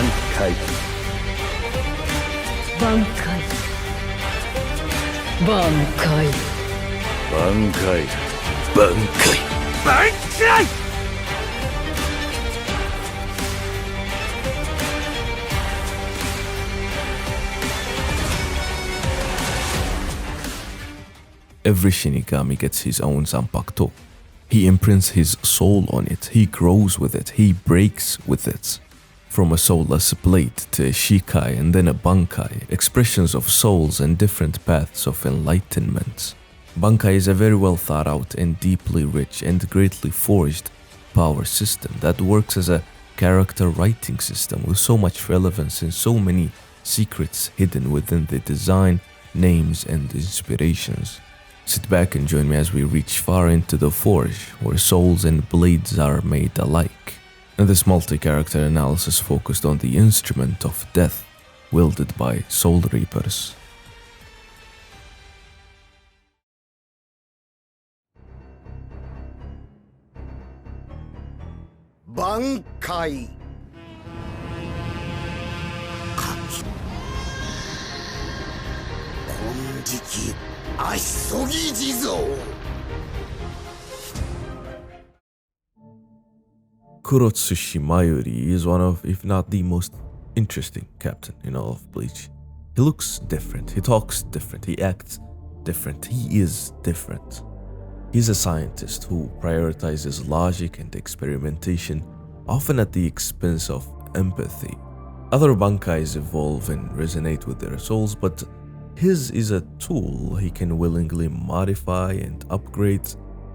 Bankai. Bankai. Bankai. Bankai. Bankai. Bankai! Every Shinigami gets his own Zanpakuto. He imprints his soul on it, he grows with it, he breaks with it. From a soulless blade to a Shikai and then a Bankai, expressions of souls and different paths of enlightenment. Bankai is a very well thought out and deeply rich and greatly forged power system that works as a character writing system with so much relevance and so many secrets hidden within the design, names and inspirations. Sit back and join me as we reach far into the forge, where souls and blades are made alike. And this multi-character analysis focused on the instrument of death, wielded by Soul Reapers. Bankai. 金色足そぎ地蔵 Kurotsushi Mayuri is one of, if not the most interesting captain in all of Bleach. He looks different, he talks different, he acts different, he is different. He's a scientist who prioritizes logic and experimentation, often at the expense of empathy. Other Bankais evolve and resonate with their souls, but his is a tool he can willingly modify and upgrade.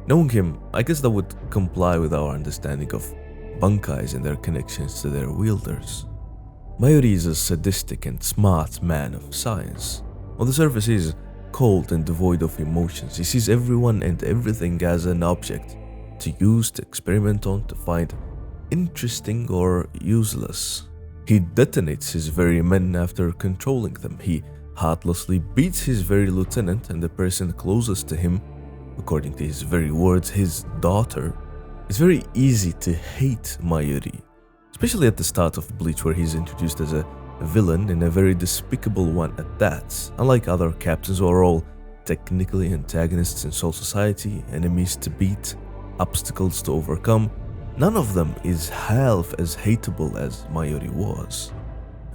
Knowing him, I guess that would comply with our understanding of Bankais and their connections to their wielders. Mayuri is a sadistic and smart man of science. On the surface, he is cold and devoid of emotions. He sees everyone and everything as an object to use, to experiment on, to find interesting or useless. He detonates his very men after controlling them. He heartlessly beats his very lieutenant and the person closest to him, according to his very words, his daughter. It's very easy to hate Mayuri, especially at the start of Bleach, where he's introduced as a villain and a very despicable one at that. Unlike other captains who are all technically antagonists in Soul Society, enemies to beat, obstacles to overcome, none of them is half as hateable as Mayuri was.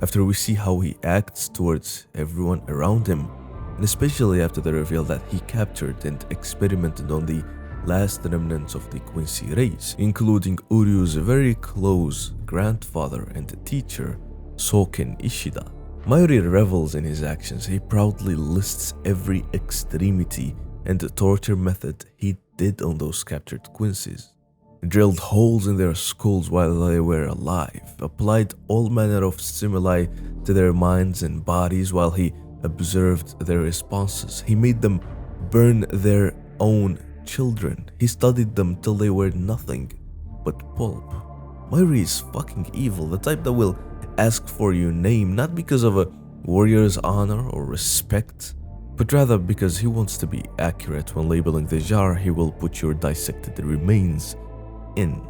After we see how he acts towards everyone around him, and especially after the reveal that he captured and experimented on the last remnants of the Quincy race, including Uryu's very close grandfather and teacher, Soken Ishida. Mayuri revels in his actions. He proudly lists every extremity and torture method he did on those captured Quincies. Drilled holes in their skulls while they were alive, applied all manner of stimuli to their minds and bodies while he observed their responses. He made them burn their own children. He studied them till they were nothing but pulp. Mayuri is fucking evil, the type that will ask for your name not because of a warrior's honor or respect, but rather because he wants to be accurate when labeling the jar he will put your dissected remains in.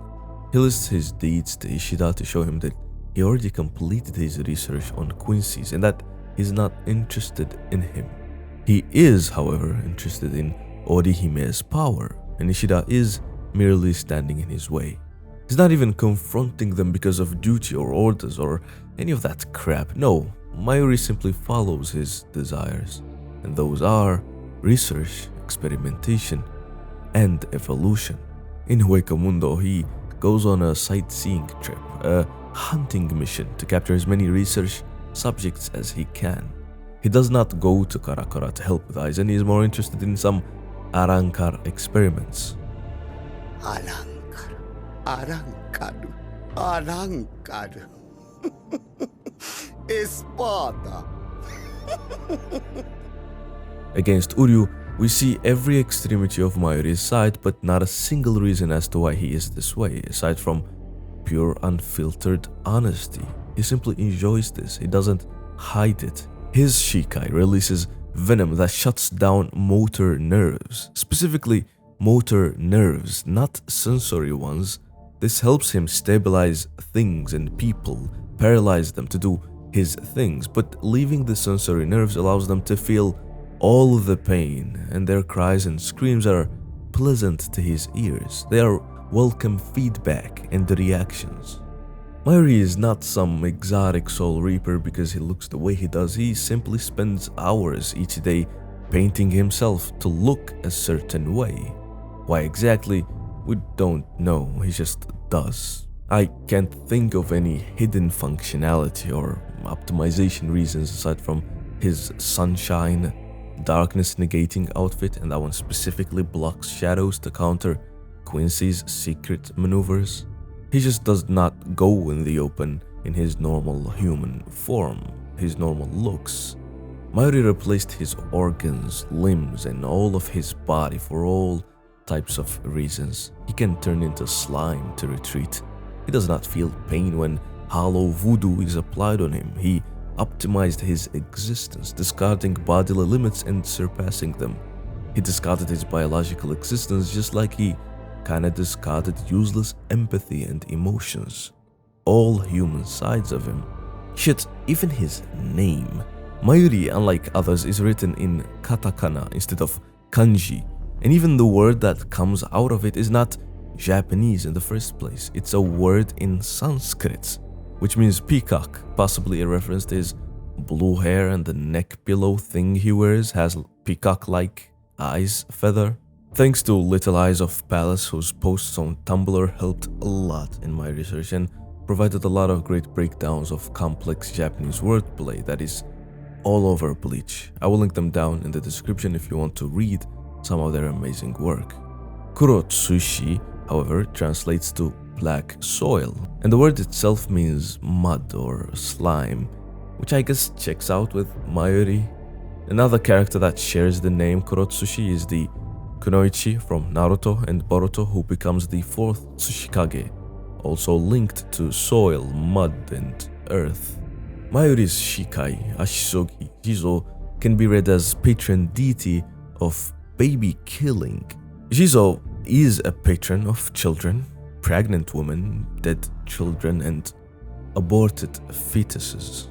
He lists his deeds to Ishida to show him that he already completed his research on Quincy's and that he's not interested in him. He is, however, interested in Orihime's power, and Ishida is merely standing in his way. He's not even confronting them because of duty or orders or any of that crap. No, Mayuri simply follows his desires, and those are research, experimentation, and evolution. In Huecamundo, he goes on a sightseeing trip, a hunting mission to capture as many research subjects as he can. He does not go to Karakura to help with Aizen, he is more interested in some Arankar experiments. Arankaru, Arankaru. Espada. Against Uryu, we see every extremity of Mayuri's side, but not a single reason as to why he is this way, aside from pure unfiltered honesty. He simply enjoys this, he doesn't hide it. His Shikai releases venom that shuts down motor nerves, specifically motor nerves, not sensory ones. This helps him stabilize things and people paralyze them to do his things, but leaving the sensory nerves allows them to feel all the pain, and their cries and screams are pleasant to his ears. They are welcome feedback and reactions. Mayuri is not some exotic soul reaper because he looks the way he does. He simply spends hours each day painting himself to look a certain way. Why exactly, we don't know, he just does. I can't think of any hidden functionality or optimization reasons aside from his sunshine, darkness negating outfit, and that one specifically blocks shadows to counter Kensei's secret maneuvers. He just does not go in the open in his normal human form, his normal looks. Mayuri replaced his organs, limbs, and all of his body for all types of reasons. He can turn into slime to retreat. He does not feel pain when hollow voodoo is applied on him. He optimized his existence, discarding bodily limits and surpassing them. He discarded his biological existence just like he kinda discarded useless empathy and emotions. All human sides of him. Shit, even his name. Mayuri, unlike others, is written in katakana instead of kanji, and even the word that comes out of it is not Japanese in the first place. It's a word in Sanskrit, which means peacock, possibly a reference to his blue hair, and the neck pillow thing he wears has peacock-like eyes feather. Thanks to Little Eyes of Palace, whose posts on Tumblr helped a lot in my research and provided a lot of great breakdowns of complex Japanese wordplay that is all over Bleach. I will link them down in the description if you want to read some of their amazing work. Kurotsushi, however, translates to black soil, and the word itself means mud or slime, which I guess checks out with Mayuri. Another character that shares the name Kurotsushi is the Kunoichi from Naruto and Boruto, who becomes the fourth Tsuchikage, also linked to soil, mud, and earth. Mayuri's Shikai, Ashisogi, Jizo can be read as patron deity of baby killing. Jizo is a patron of children, pregnant women, dead children, and aborted fetuses.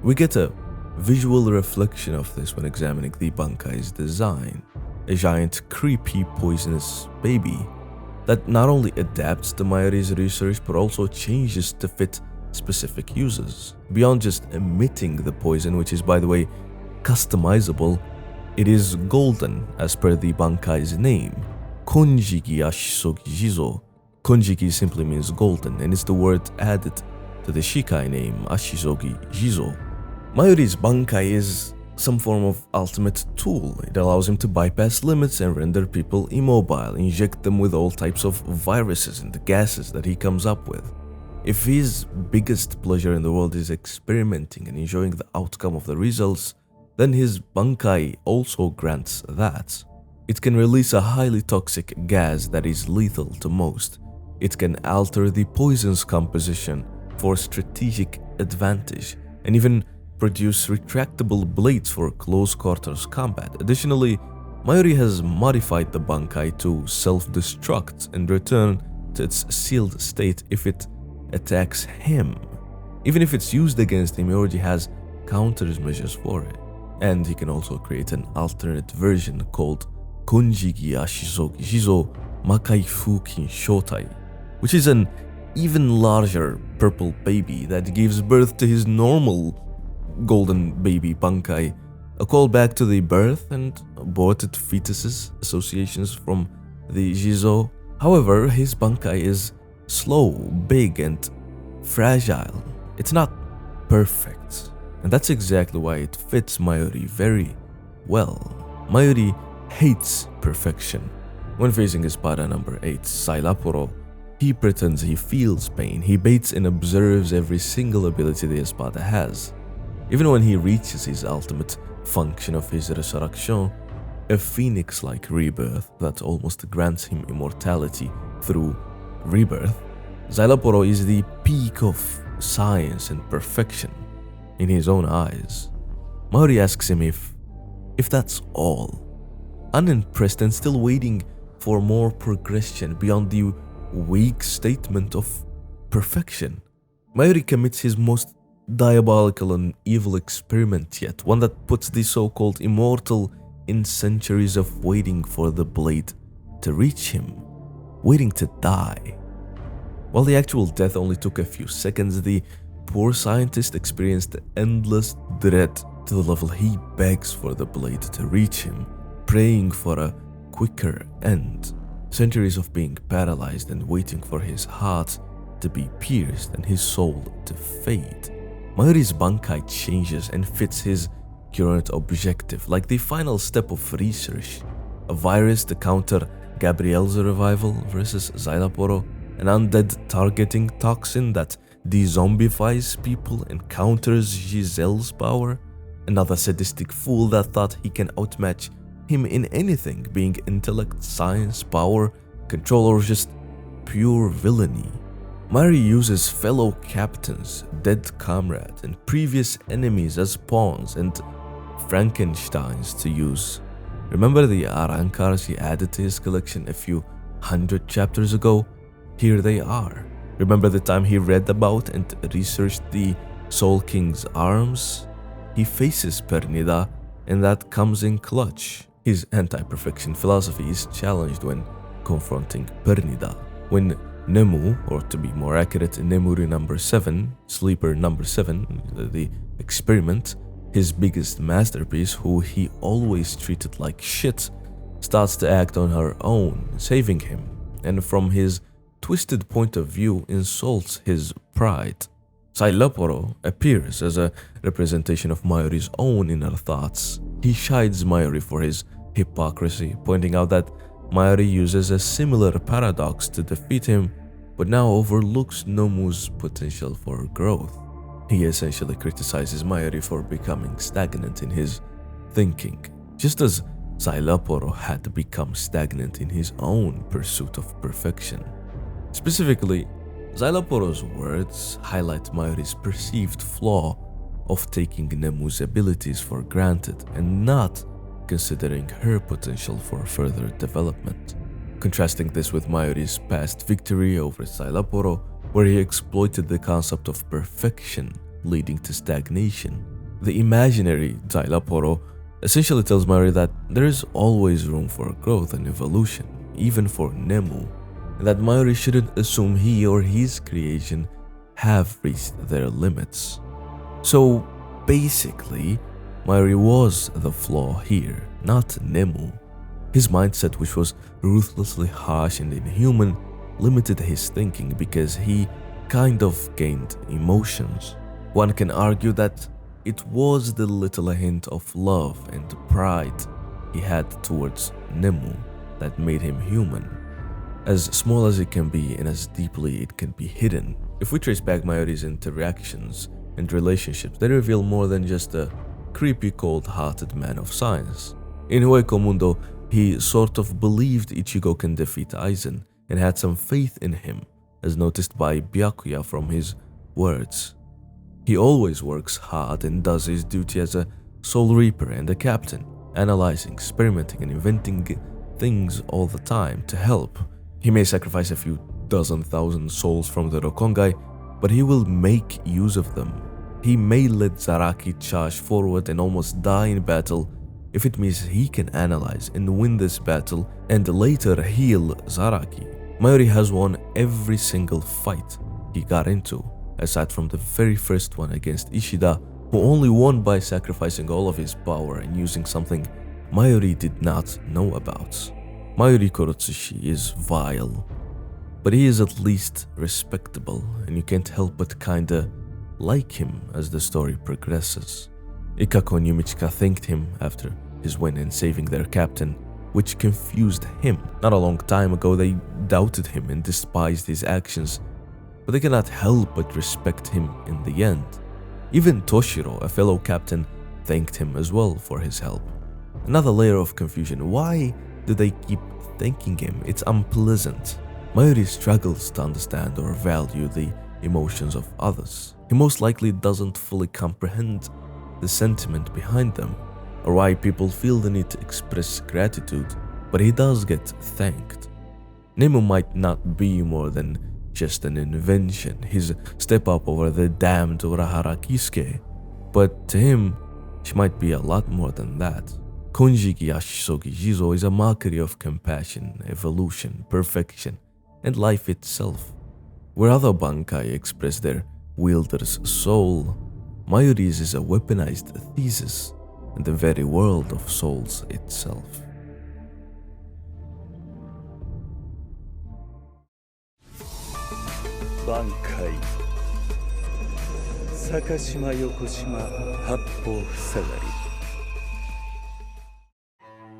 We get a visual reflection of this when examining the Bankai's design. A giant, creepy, poisonous baby that not only adapts to Mayuri's research but also changes to fit specific uses. Beyond just emitting the poison, which is, by the way, customizable, it is golden as per the Bankai's name, Konjiki Ashisogi Jizo. Konjiki simply means golden, and is the word added to the Shikai name, Ashisogi Jizo. Mayuri's Bankai is some form of ultimate tool. It allows him to bypass limits and render people immobile, inject them with all types of viruses and gases that he comes up with. If his biggest pleasure in the world is experimenting and enjoying the outcome of the results, then his Bankai also grants that. It can release a highly toxic gas that is lethal to most. It can alter the poison's composition for strategic advantage, and even produce retractable blades for close quarters combat. Additionally, Mayuri has modified the Bankai to self-destruct and return to its sealed state if it attacks him. Even if it's used against him, he already has countermeasures for it. And he can also create an alternate version called Konjiki Ashisogi Jizo Makai Fukin Shotai, which is an even larger purple baby that gives birth to his normal golden baby Bankai, a callback to the birth and aborted fetuses associations from the Jizo. However, his Bankai is slow, big, and fragile. It's not perfect, and that's exactly why it fits Mayuri very well. Mayuri hates perfection. When facing Espada number 8, Sailapuro, he pretends he feels pain. He baits and observes every single ability the Espada has. Even when he reaches his ultimate function of his resurrection, a phoenix-like rebirth that almost grants him immortality through rebirth, Sailapuro is the peak of science and perfection in his own eyes. Mayuri asks him if that's all. Unimpressed and still waiting for more progression beyond the weak statement of perfection, Mayuri commits his most diabolical and evil experiment yet, one that puts the so-called immortal in centuries of waiting for the blade to reach him, waiting to die. While the actual death only took a few seconds, the poor scientist experienced endless dread to the level he begs for the blade to reach him, praying for a quicker end. Centuries of being paralyzed and waiting for his heart to be pierced and his soul to fade. Mayuri's Bankai changes and fits his current objective, like the final step of research. A virus to counter Gabrielle's revival versus Xylaporo, an undead targeting toxin that de-zombifies people and counters Giselle's power, another sadistic fool that thought he can outmatch him in anything, being intellect, science, power, control, or just pure villainy. Mayuri uses fellow captains, dead comrades, and previous enemies as pawns and Frankensteins to use. Remember the Arankars he added to his collection a few hundred chapters ago? Here they are. Remember the time he read about and researched the Soul King's arms? He faces Pernida, and that comes in clutch. His anti-perfection philosophy is challenged when confronting Pernida. When Nemu, or to be more accurate, Nemuri number 7, Sleeper number 7, the experiment, his biggest masterpiece, who he always treated like shit, starts to act on her own, saving him, and from his twisted point of view insults his pride. Xylaporo appears as a representation of Mayuri's own inner thoughts. He chides Mayuri for his hypocrisy, pointing out that Mayuri uses a similar paradox to defeat him, but now overlooks Nomu's potential for growth. He essentially criticizes Mayuri for becoming stagnant in his thinking, just as Xylaporo had become stagnant in his own pursuit of perfection. Specifically, Xylaporo's words highlight Mayuri's perceived flaw of taking Nemu's abilities for granted and not considering her potential for further development. Contrasting this with Mayuri's past victory over Xylaporo, where he exploited the concept of perfection leading to stagnation. The imaginary Xylaporo essentially tells Mayuri that there is always room for growth and evolution, even for Nemu, and that Mayuri shouldn't assume he or his creation have reached their limits. So basically, Mayuri was the flaw here, not Nemu. His mindset, which was ruthlessly harsh and inhuman, limited his thinking because he kind of gained emotions. One can argue that it was the little hint of love and pride he had towards Nemu that made him human. As small as it can be and as deeply it can be hidden, if we trace back Mayuri's interactions and relationships, they reveal more than just a creepy cold-hearted man of science. In Hueco Mundo, he sort of believed Ichigo can defeat Aizen and had some faith in him, as noticed by Byakuya from his words. He always works hard and does his duty as a soul reaper and a captain, analyzing, experimenting, and inventing things all the time to help. He may sacrifice a few dozen thousand souls from the Rokongai, but he will make use of them. He may let Zaraki charge forward and almost die in battle if it means he can analyze and win this battle and later heal Zaraki. Mayuri has won every single fight he got into, aside from the very first one against Ishida, who only won by sacrificing all of his power and using something Mayuri did not know about. Mayuri Kurotsushi is vile, but he is at least respectable, and you can't help but kinda like him as the story progresses. Ikako and Yumichika thanked him after his win in saving their captain, which confused him. Not a long time ago they doubted him and despised his actions, but they cannot help but respect him in the end. Even Toshiro, a fellow captain, thanked him as well for his help. Another layer of confusion. Why do they keep thanking him? It's unpleasant. Mayuri struggles to understand or value the emotions of others. He most likely doesn't fully comprehend the sentiment behind them, or why people feel the need to express gratitude, but he does get thanked. Nemu might not be more than just an invention, his step up over the damned Urahara Kisuke. But to him, she might be a lot more than that. Konjiki Yashisogi Jizo is a mockery of compassion, evolution, perfection, and life itself. Where other Bankai express their wielder's soul, Mayuri's is a weaponized thesis and the very world of souls itself. Bankai Sakashima Yokoshima Happo Sagari.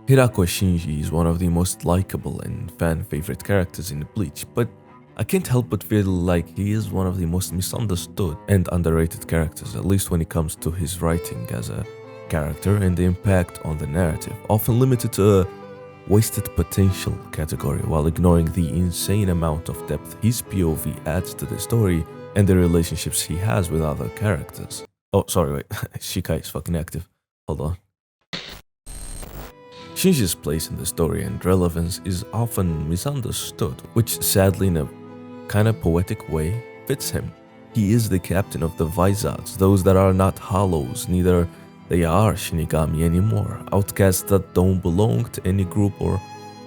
Hirako Shinji is one of the most likable and fan-favorite characters in Bleach, but I can't help but feel like he is one of the most misunderstood and underrated characters, at least when it comes to his writing as a character and the impact on the narrative, often limited to a wasted potential category while ignoring the insane amount of depth his POV adds to the story and the relationships he has with other characters. Oh, sorry, wait, Shikai is fucking active. Hold on. Shinji's place in the story and relevance is often misunderstood, which sadly in a kind of poetic way fits him. He is the captain of the Vizards, those that are not hollows, neither they are Shinigami anymore, outcasts that don't belong to any group or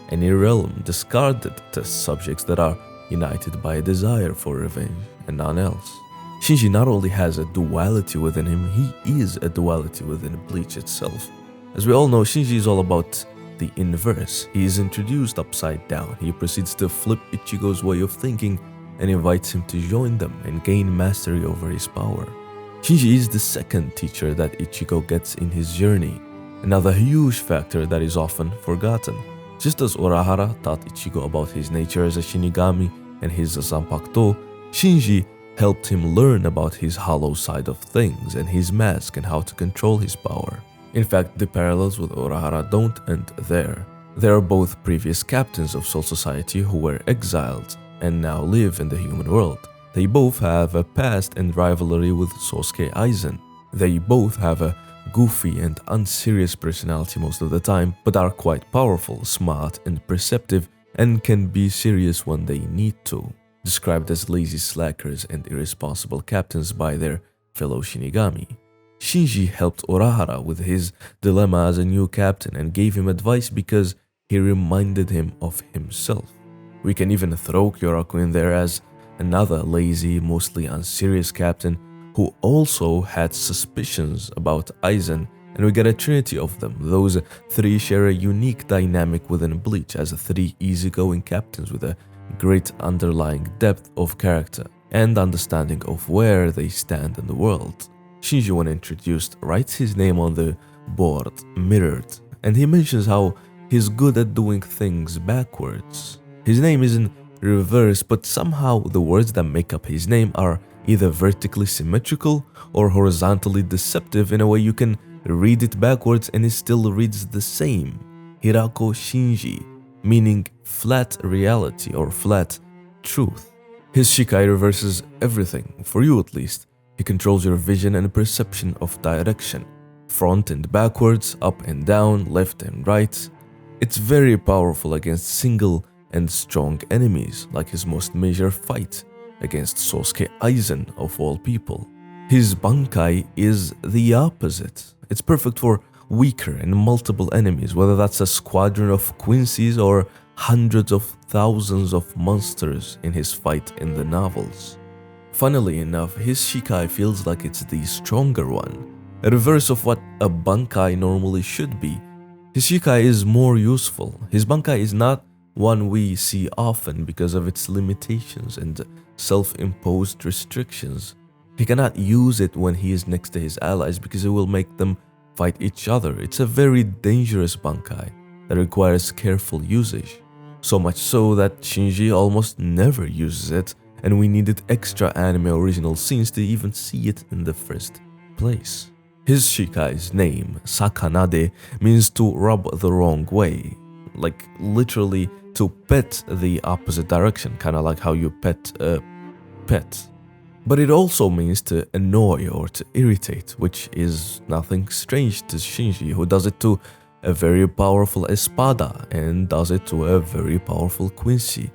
any realm, discarded to subjects that are united by a desire for revenge and none else. Shinji not only has a duality within him, he is a duality within Bleach itself. As we all know, Shinji is all about the inverse. He is introduced upside down. He proceeds to flip Ichigo's way of thinking and invites him to join them and gain mastery over his power. Shinji is the second teacher that Ichigo gets in his journey, another huge factor that is often forgotten. Just as Urahara taught Ichigo about his nature as a Shinigami and his Zanpakuto, Shinji helped him learn about his hollow side of things and his mask and how to control his power. In fact, the parallels with Urahara don't end there. They are both previous captains of Soul Society who were exiled and now live in the human world. They both have a past and rivalry with Sosuke Aizen. They both have a goofy and unserious personality most of the time, but are quite powerful, smart, and perceptive, and can be serious when they need to. Described as lazy slackers and irresponsible captains by their fellow Shinigami. Shinji helped Urahara with his dilemma as a new captain and gave him advice because he reminded him of himself. We can even throw Kyoraku in there as another lazy, mostly unserious captain who also had suspicions about Aizen, and we get a trinity of them. Those three share a unique dynamic within Bleach as three easygoing captains with a great underlying depth of character and understanding of where they stand in the world. Shinji, when introduced, writes his name on the board, mirrored, and he mentions how he's good at doing things backwards. His name is in reverse, but somehow the words that make up his name are either vertically symmetrical or horizontally deceptive in a way you can read it backwards and it still reads the same. Hirako Shinji, meaning flat reality or flat truth. His Shikai reverses everything, for you at least. He controls your vision and perception of direction, front and backwards, up and down, left and right. It's very powerful against single and strong enemies, like his most major fight against Sosuke Aizen of all people. His Bankai is the opposite. It's perfect for weaker and multiple enemies, whether that's a squadron of Quincy's or hundreds of thousands of monsters in his fight in the novels. Funnily enough, his Shikai feels like it's the stronger one, a reverse of what a Bankai normally should be. His Shikai is more useful. His Bankai is not one we see often because of its limitations and self-imposed restrictions. He cannot use it when he is next to his allies because it will make them fight each other. It's a very dangerous Bankai that requires careful usage. So much so that Shinji almost never uses it, and we needed extra anime original scenes to even see it in the first place. His Shikai's name, Sakanade, means to rub the wrong way, like literally to pet the opposite direction, kind of like how you pet a pet. But it also means to annoy or to irritate, which is nothing strange to Shinji, who does it to a very powerful Espada and does it to a very powerful Quincy.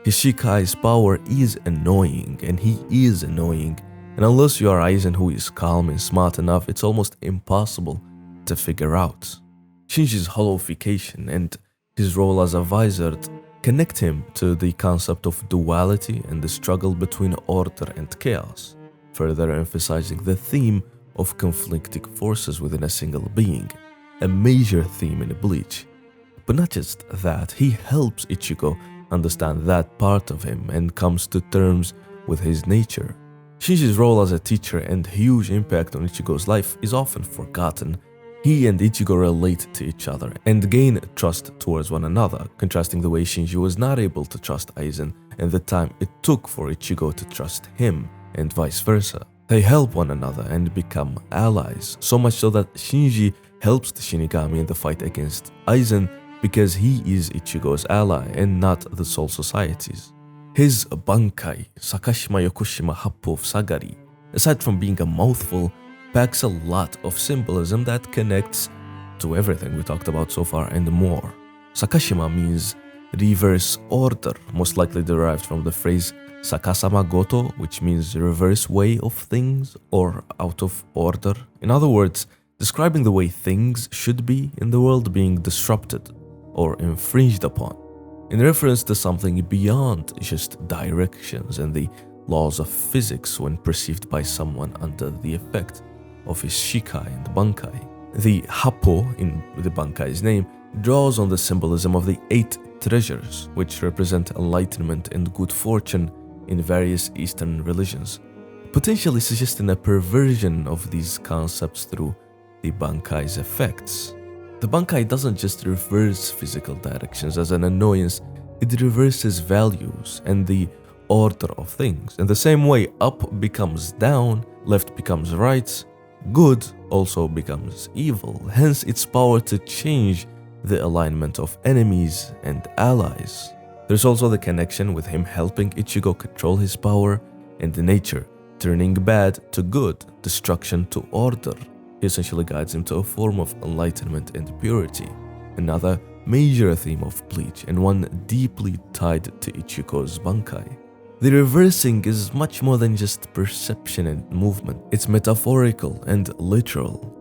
His Shikai's power is annoying, and he is annoying, and unless you are Aizen who is calm and smart enough, it's almost impossible to figure out. Shinji's hollowification and his role as a wizard connect him to the concept of duality and the struggle between order and chaos, further emphasizing the theme of conflicting forces within a single being, a major theme in Bleach. But not just that, he helps Ichigo understand that part of him and comes to terms with his nature. Shinji's role as a teacher and huge impact on Ichigo's life is often forgotten. He and Ichigo relate to each other and gain trust towards one another, contrasting the way Shinji was not able to trust Aizen and the time it took for Ichigo to trust him, and vice versa. They help one another and become allies, so much so that Shinji helps the Shinigami in the fight against Aizen because he is Ichigo's ally and not the Soul Society's. His Bankai, Sakashima Yokoshima Happo of Sagari, aside from being a mouthful, packs a lot of symbolism that connects to everything we talked about so far and more. Sakashima means reverse order, most likely derived from the phrase Sakasama Goto, which means reverse way of things or out of order. In other words, describing the way things should be in the world being disrupted or infringed upon, in reference to something beyond just directions and the laws of physics when perceived by someone under the effect of his Shikai and Bankai. The Happo in the Bankai's name draws on the symbolism of the 8 treasures, which represent enlightenment and good fortune in various Eastern religions, potentially suggesting a perversion of these concepts through the Bankai's effects. The Bankai doesn't just reverse physical directions as an annoyance, it reverses values and the order of things. In the same way, up becomes down, left becomes right, good also becomes evil, hence its power to change the alignment of enemies and allies. There's also the connection with him helping Ichigo control his power and nature, turning bad to good, destruction to order. He essentially guides him to a form of enlightenment and purity, another major theme of Bleach and one deeply tied to Ichigo's Bankai. The reversing is much more than just perception and movement, it's metaphorical and literal.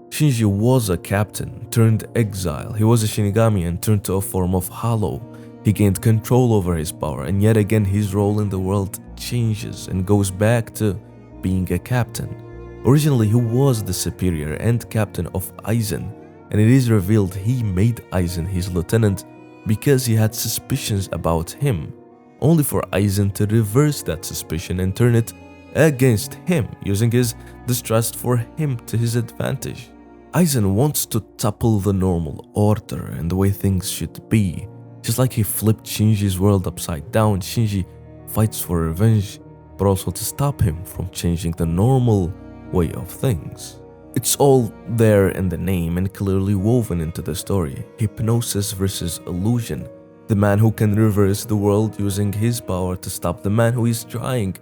Shinji was a captain turned exile, he was a Shinigami and turned to a form of hollow. He gained control over his power, and yet again his role in the world changes and goes back to being a captain. Originally he was the superior and captain of Aizen, and it is revealed he made Aizen his lieutenant because he had suspicions about him, only for Aizen to reverse that suspicion and turn it against him, using his distrust for him to his advantage. Aizen wants to topple the normal order and the way things should be. Just like he flipped Shinji's world upside down, Shinji fights for revenge, but also to stop him from changing the normal way of things. It's all there in the name and clearly woven into the story. Hypnosis versus illusion. The man who can reverse the world using his power to stop the man who is trying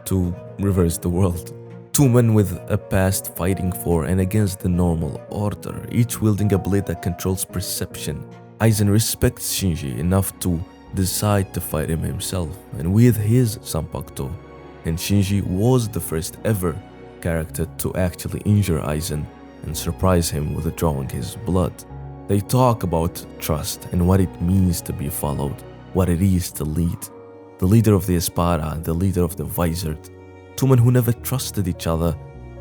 to reverse the world. Two men with a past fighting for and against the normal order, each wielding a blade that controls perception. Aizen respects Shinji enough to decide to fight him himself, and with his Sanpakuto, and Shinji was the first ever character to actually injure Aizen and surprise him with drawing his blood. They talk about trust and what it means to be followed, what it is to lead. The leader of the Espada and the leader of the Wizard, two men who never trusted each other,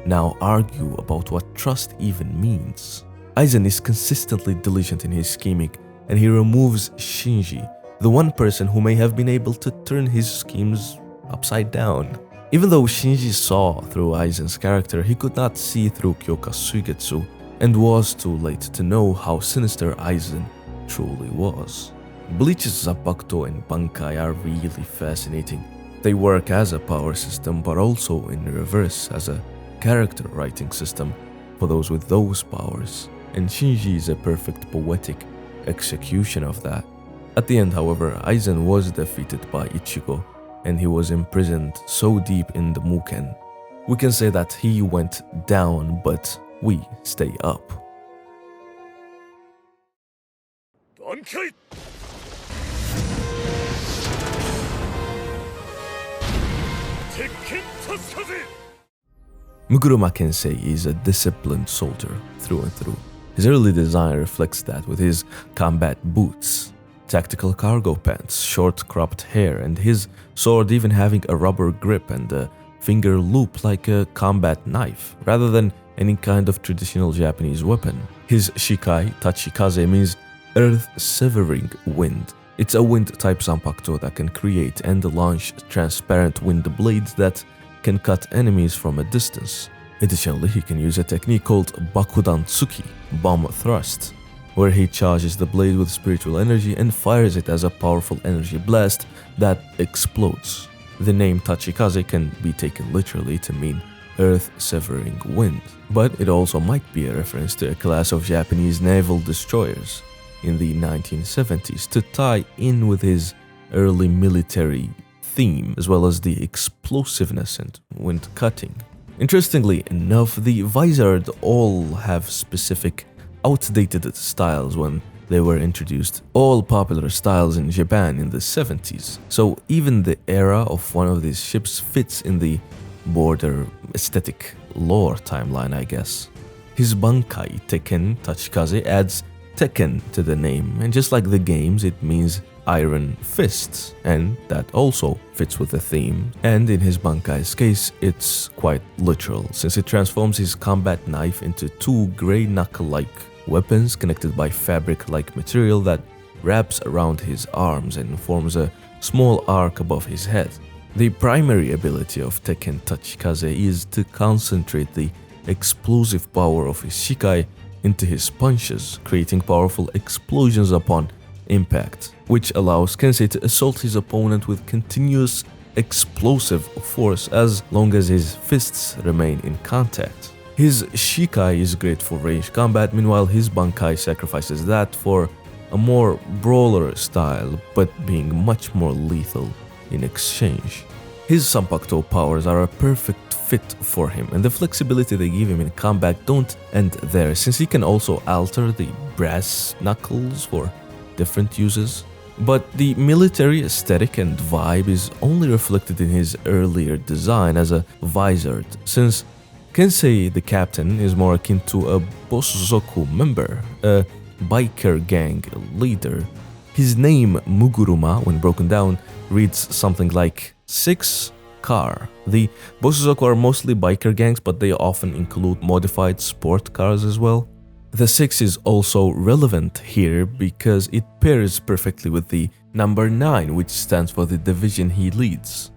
now argue about what trust even means. Aizen is consistently diligent in his scheming, and he removes Shinji, the one person who may have been able to turn his schemes upside down. Even though Shinji saw through Aizen's character, he could not see through Kyoka's Suigetsu, and was too late to know how sinister Aizen truly was. Bleach's Zanpakuto and Bankai are really fascinating. They work as a power system, but also in reverse as a character writing system for those with those powers, and Shinji is a perfect poetic execution of that. At the end, however, Aizen was defeated by Ichigo, and he was imprisoned so deep in the Muken. We can say that he went down, but we stay up. Bankai! Muguruma Kensei is a disciplined soldier through and through. His early design reflects that with his combat boots, tactical cargo pants, short cropped hair, and his sword even having a rubber grip and a finger loop like a combat knife, rather than any kind of traditional Japanese weapon. His Shikai, Tachikaze, means earth-severing wind. It's a wind-type Zanpakuto that can create and launch transparent wind blades that can cut enemies from a distance. Additionally, he can use a technique called Bakudan Tsuki, bomb thrust, where he charges the blade with spiritual energy and fires it as a powerful energy blast that explodes. The name Tachikaze can be taken literally to mean earth-severing wind, but it also might be a reference to a class of Japanese naval destroyers in the 1970s to tie in with his early military theme, as well as the explosiveness and wind cutting. Interestingly enough, the Vizard all have specific outdated styles when they were introduced, all popular styles in Japan in the 70s. So even the era of one of these ships fits in the border aesthetic lore timeline, I guess. His Bankai Tekken Tachikaze adds Tekken to the name, and just like the games, it means iron fists, and that also fits with the theme. And in his Bankai's case, it's quite literal, since it transforms his combat knife into two grey knuckle-like weapons connected by fabric-like material that wraps around his arms and forms a small arc above his head. The primary ability of Tekken Tachikaze is to concentrate the explosive power of his Shikai into his punches, creating powerful explosions upon impact, which allows Kensei to assault his opponent with continuous explosive force as long as his fists remain in contact. His Shikai is great for range combat, meanwhile his Bankai sacrifices that for a more brawler style, but being much more lethal in exchange. His Zanpakuto powers are a perfect fit for him, and the flexibility they give him in combat don't end there, since he can also alter the brass knuckles for different uses. But the military aesthetic and vibe is only reflected in his earlier design as a Vizard, since Kensei the captain is more akin to a Bosozoku member, a biker gang leader. His name, Muguruma, when broken down, reads something like 6 car. The Bosozoku are mostly biker gangs, but they often include modified sport cars as well. The 6 is also relevant here because it pairs perfectly with the number 9, which stands for the division he leads,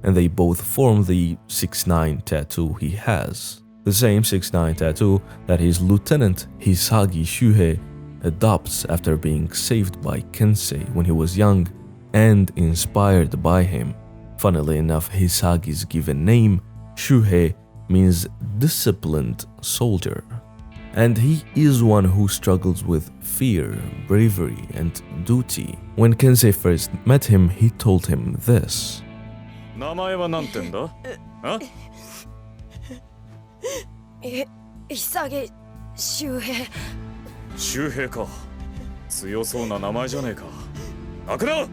and they both form the 6-9 tattoo he has. The same 6-9 tattoo that his lieutenant Hisagi Shuhei adopts after being saved by Kensei when he was young and inspired by him. Funnily enough, Hisagi's given name, Shuhei, means disciplined soldier. And he is one who struggles with fear, bravery, and duty. When Kensei first met him, he told him this. 名前はなんてんだ？あ？潔周平。周平か。強そうな名前じゃねえか。開くな！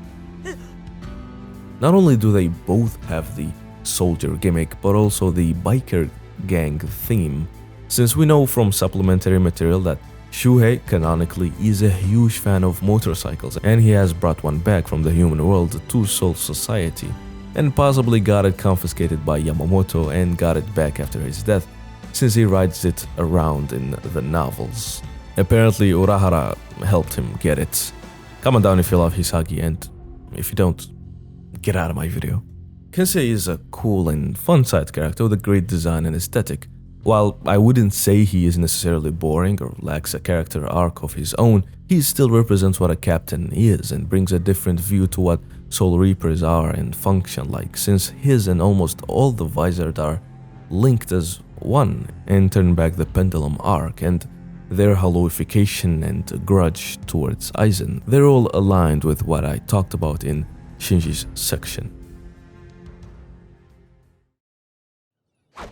Not only do they both have the soldier gimmick, but also the biker gang theme, since we know from supplementary material that Shuhei canonically is a huge fan of motorcycles, and he has brought one back from the human world to Soul Society, and possibly got it confiscated by Yamamoto and got it back after his death, since he rides it around in the novels. Apparently Urahara helped him get it. Comment down if you love Hisagi, and if you don't, get out of my video. Kensei is a cool and fun side character with a great design and aesthetic. While I wouldn't say he is necessarily boring or lacks a character arc of his own, he still represents what a captain is and brings a different view to what Soul Reapers are and function like, since his and almost all the Vizard are linked as one and turn back the pendulum arc, and their halloification and grudge towards Aizen, they're all aligned with what I talked about in Shinji's section.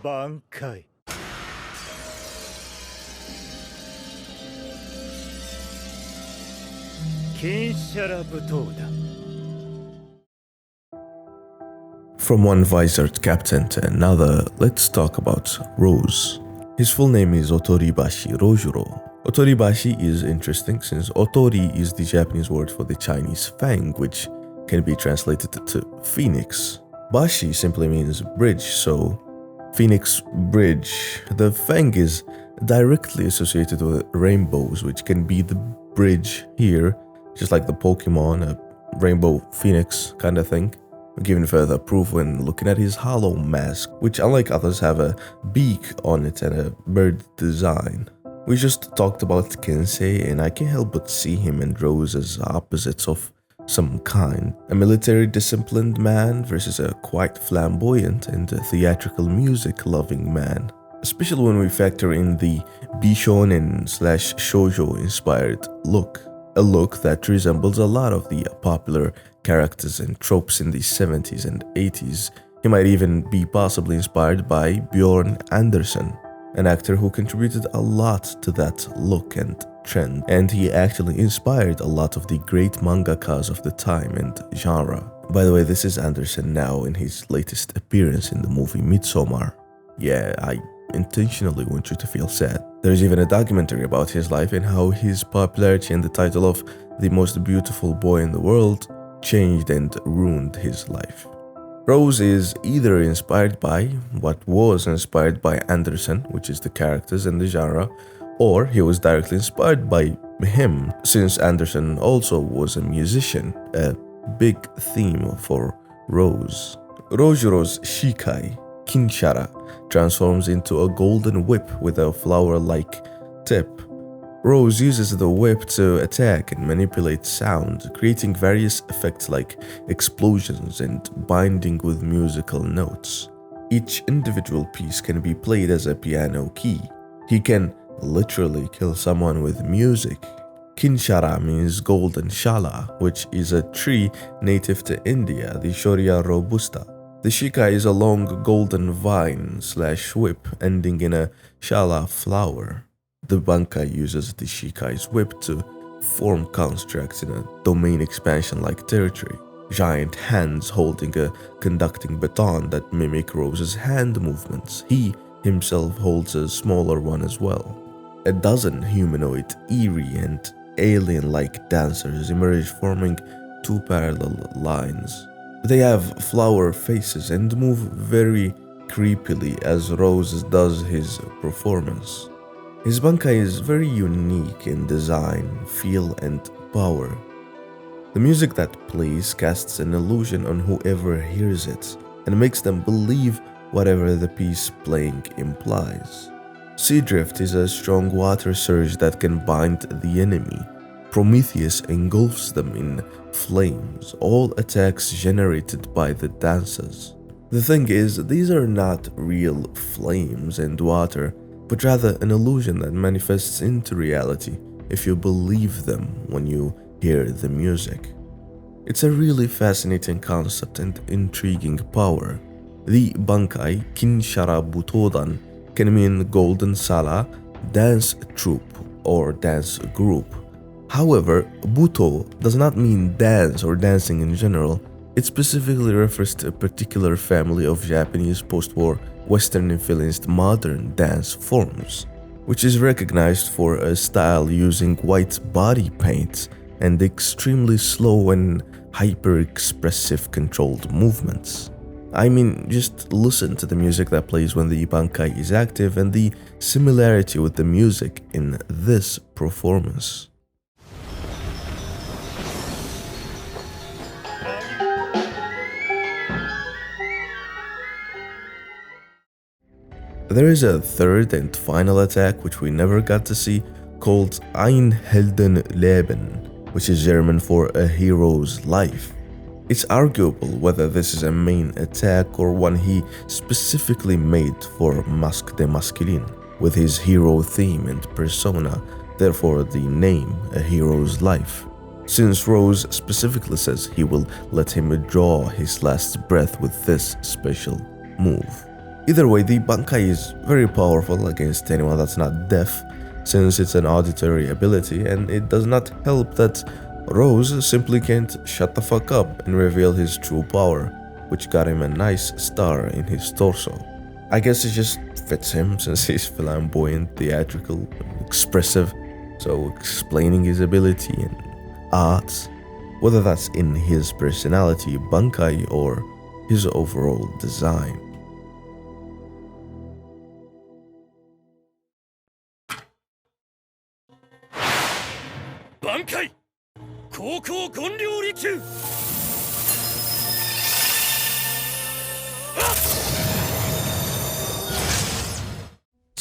Bankai. From one visored captain to another, let's talk about Rose. His full name is Otoribashi Rojuro. Otoribashi is interesting since Otori is the Japanese word for the Chinese fang, which can be translated to phoenix. Bashi simply means bridge, so Phoenix Bridge. The fang is directly associated with rainbows, which can be the bridge here, just like the Pokemon, a rainbow phoenix kind of thing. Given further proof when looking at his hollow mask, which unlike others have a beak on it and a bird design. We just talked about Kensei, and I can't help but see him and Rose as opposites of some kind. A military disciplined man versus a quite flamboyant and theatrical music loving man. Especially when we factor in the Bishonen / shoujo inspired look. A look that resembles a lot of the popular characters and tropes in the 70s and 80s. He might even be possibly inspired by Bjorn Anderson, an actor who contributed a lot to that look and trend, and he actually inspired a lot of the great mangakas of the time and genre. By the way, this is Anderson now in his latest appearance in the movie Midsommar. Yeah, I intentionally want you to feel sad. There's even a documentary about his life and how his popularity and the title of the most beautiful boy in the world changed and ruined his life. Rose is either inspired by what was inspired by Anderson, which is the characters and the genre, or he was directly inspired by him, since Anderson also was a musician, a big theme for Rose. Rojuro's Shikai, Kinshara, transforms into a golden whip with a flower-like tip. Rose uses the whip to attack and manipulate sound, creating various effects like explosions and binding with musical notes. Each individual piece can be played as a piano key. He can literally kill someone with music. Kinshara means golden shala, which is a tree native to India, the Shoria robusta. The Shikai is a long golden vine / whip ending in a shala flower. The Bankai uses the Shikai's whip to form constructs in a domain expansion-like territory. Giant hands holding a conducting baton that mimic Rose's hand movements. He himself holds a smaller one as well. A dozen humanoid, eerie and alien-like dancers emerge, forming two parallel lines. They have flower faces and move very creepily as Rose does his performance. His Bankai is very unique in design, feel, and power. The music that plays casts an illusion on whoever hears it and makes them believe whatever the piece playing implies. Sea Drift is a strong water surge that can bind the enemy. Prometheus engulfs them in flames, all attacks generated by the dancers. The thing is, these are not real flames and water, but rather an illusion that manifests into reality if you believe them when you hear the music. It's a really fascinating concept and intriguing power. The Bankai Kinshara Butodan can mean golden sala, dance troupe, or dance group. However, Buto does not mean dance or dancing in general. It specifically refers to a particular family of Japanese post-war Western-influenced modern dance forms, which is recognized for a style using white body paint and extremely slow and hyper-expressive controlled movements. I mean, just listen to the music that plays when the Bankai is active and the similarity with the music in this performance. There is a third and final attack which we never got to see, called Ein Heldenleben, which is German for a hero's life. It's arguable whether this is a main attack or one he specifically made for Masque de Masculine, with his hero theme and persona, therefore the name A Hero's Life. Since Rose specifically says he will let him draw his last breath with this special move. Either way, the Bankai is very powerful against anyone that's not deaf, since it's an auditory ability, and it does not help that Rose simply can't shut the fuck up and reveal his true power. which got him a nice star in his torso. I guess it just fits him since he's flamboyant, theatrical, expressive, so explaining his ability in arts, whether that's in his personality, Bankai, or his overall design. Bankai! Koukou Gonryou Rikyu!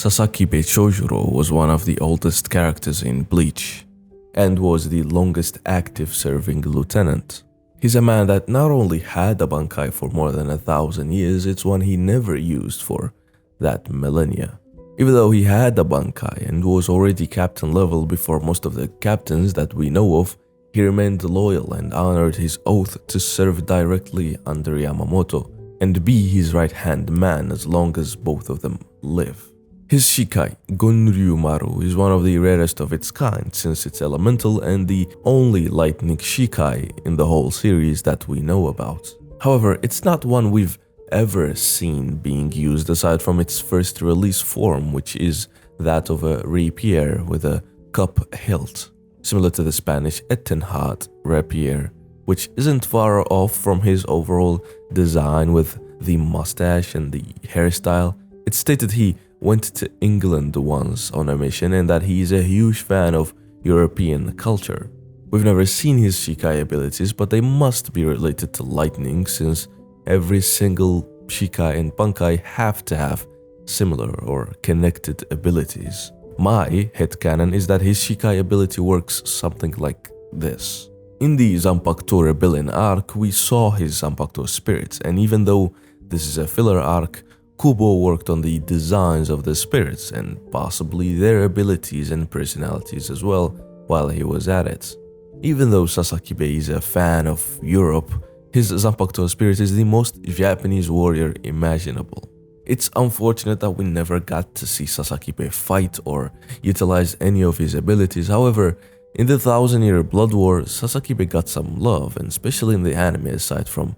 Sasakibe Chojuro was one of the oldest characters in Bleach, and was the longest active serving lieutenant. He's a man that not only had a Bankai for more than 1,000 years, it's one he never used for that millennia. Even though he had a Bankai and was already captain level before most of the captains that we know of, he remained loyal and honored his oath to serve directly under Yamamoto and be his right-hand man as long as both of them live. His Shikai, Gonryumaru, is one of the rarest of its kind since it's elemental and the only lightning Shikai in the whole series that we know about. However, it's not one we've ever seen being used aside from its first release form, which is that of a rapier with a cup hilt, similar to the Spanish Etenhad rapier, which isn't far off from his overall design with the mustache and the hairstyle. It's stated he went to England once on a mission and that he is a huge fan of European culture. We've never seen his Shikai abilities, but they must be related to lightning since every single Shikai and Bankai have to have similar or connected abilities. My headcanon is that his Shikai ability works something like this. In the Zanpakuto Rebellion arc, we saw his Zanpakuto spirits, and even though this is a filler arc, Kubo worked on the designs of the spirits and possibly their abilities and personalities as well while he was at it. Even though Sasakibe is a fan of Europe, his Zanpakuto spirit is the most Japanese warrior imaginable. It's unfortunate that we never got to see Sasakibe fight or utilize any of his abilities. However, in the 1,000-year Blood War, Sasakibe got some love, and especially in the anime aside from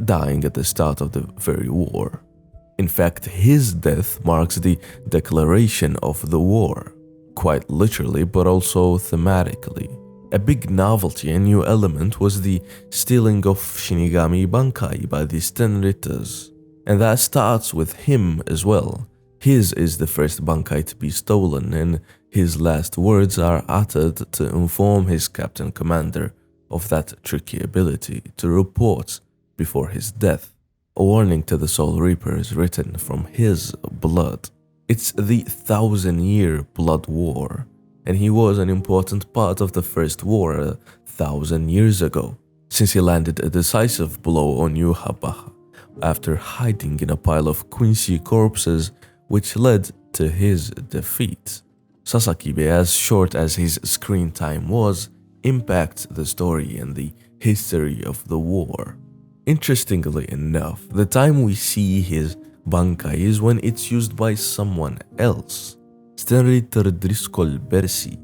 dying at the start of the very war. In fact, his death marks the declaration of the war, quite literally but also thematically. A big novelty and new element was the stealing of Shinigami Bankai by the Stenritas, and that starts with him as well. His is the first Bankai to be stolen, and his last words are uttered to inform his captain commander of that tricky ability to report before his death. A warning to the Soul Reapers written from his blood. It's the 1,000-year Blood War, and he was an important part of the first war 1,000 years ago, since he landed a decisive blow on Yuhabaha after hiding in a pile of Quincy corpses, which led to his defeat. Sasakibe, as short as his screen time was, impacts the story and the history of the war. Interestingly enough, the time we see his Bankai is when it's used by someone else. Stenritter Driscoll Bersi.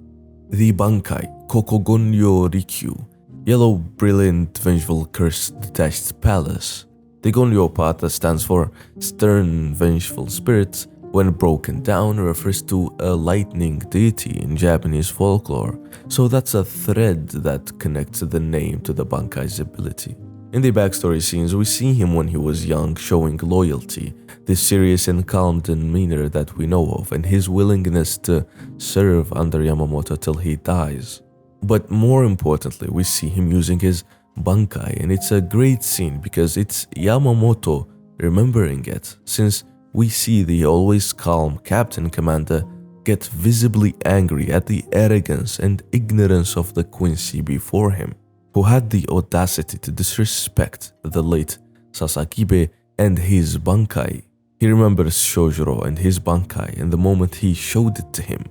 The Bankai, Kokogonryo Rikyu, Yellow Brilliant Vengeful Cursed Detached Palace. The Gonryo part that stands for Stern Vengeful Spirit, when broken down, refers to a lightning deity in Japanese folklore, so that's a thread that connects the name to the Bankai's ability. In the backstory scenes, we see him when he was young, showing loyalty, the serious and calm demeanor that we know of, and his willingness to serve under Yamamoto till he dies. But more importantly, we see him using his Bankai, and it's a great scene because it's Yamamoto remembering it, since we see the always calm Captain Commander get visibly angry at the arrogance and ignorance of the Quincy before him, who had the audacity to disrespect the late Sasakibe and his Bankai. He remembers Shojuro and his Bankai and the moment he showed it to him,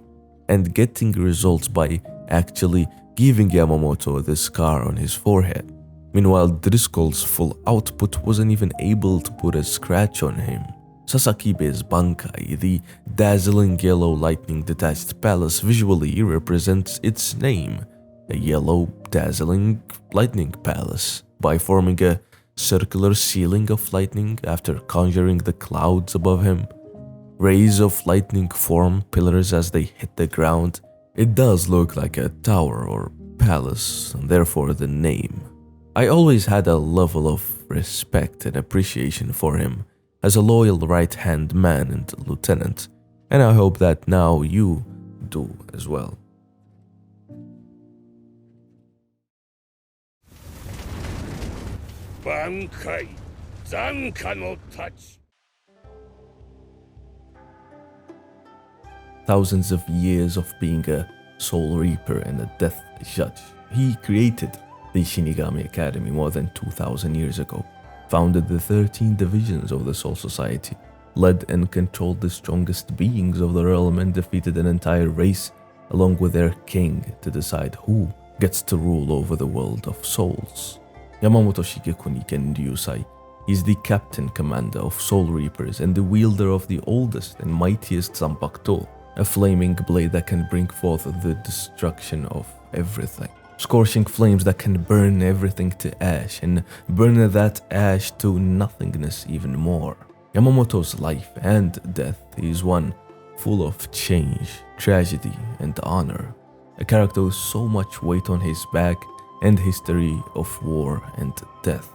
and getting results by actually giving Yamamoto the scar on his forehead. Meanwhile, Driscoll's full output wasn't even able to put a scratch on him. Sasakibe's Bankai, the dazzling yellow lightning detached palace, visually represents its name, a yellow dazzling lightning palace, by forming a circular ceiling of lightning after conjuring the clouds above him. Rays of lightning form pillars as they hit the ground. It does look like a tower or palace, and therefore the name. I always had a level of respect and appreciation for him as a loyal right-hand man and lieutenant, and I hope that now you do as well. Bankai, Zanka no touch. Thousands of years of being a Soul Reaper and a Death Judge, he created the Shinigami Academy more than 2,000 years ago, founded the 13 divisions of the Soul Society, led and controlled the strongest beings of the realm, and defeated an entire race along with their king to decide who gets to rule over the world of souls. Yamamoto Shigekuni Ryusai is the captain commander of Soul Reapers and the wielder of the oldest and mightiest Zanpakuto, a flaming blade that can bring forth the destruction of everything. Scorching flames that can burn everything to ash and burn that ash to nothingness even more. Yamamoto's life and death is one full of change, tragedy, and honor. A character with so much weight on his back and history of war and death.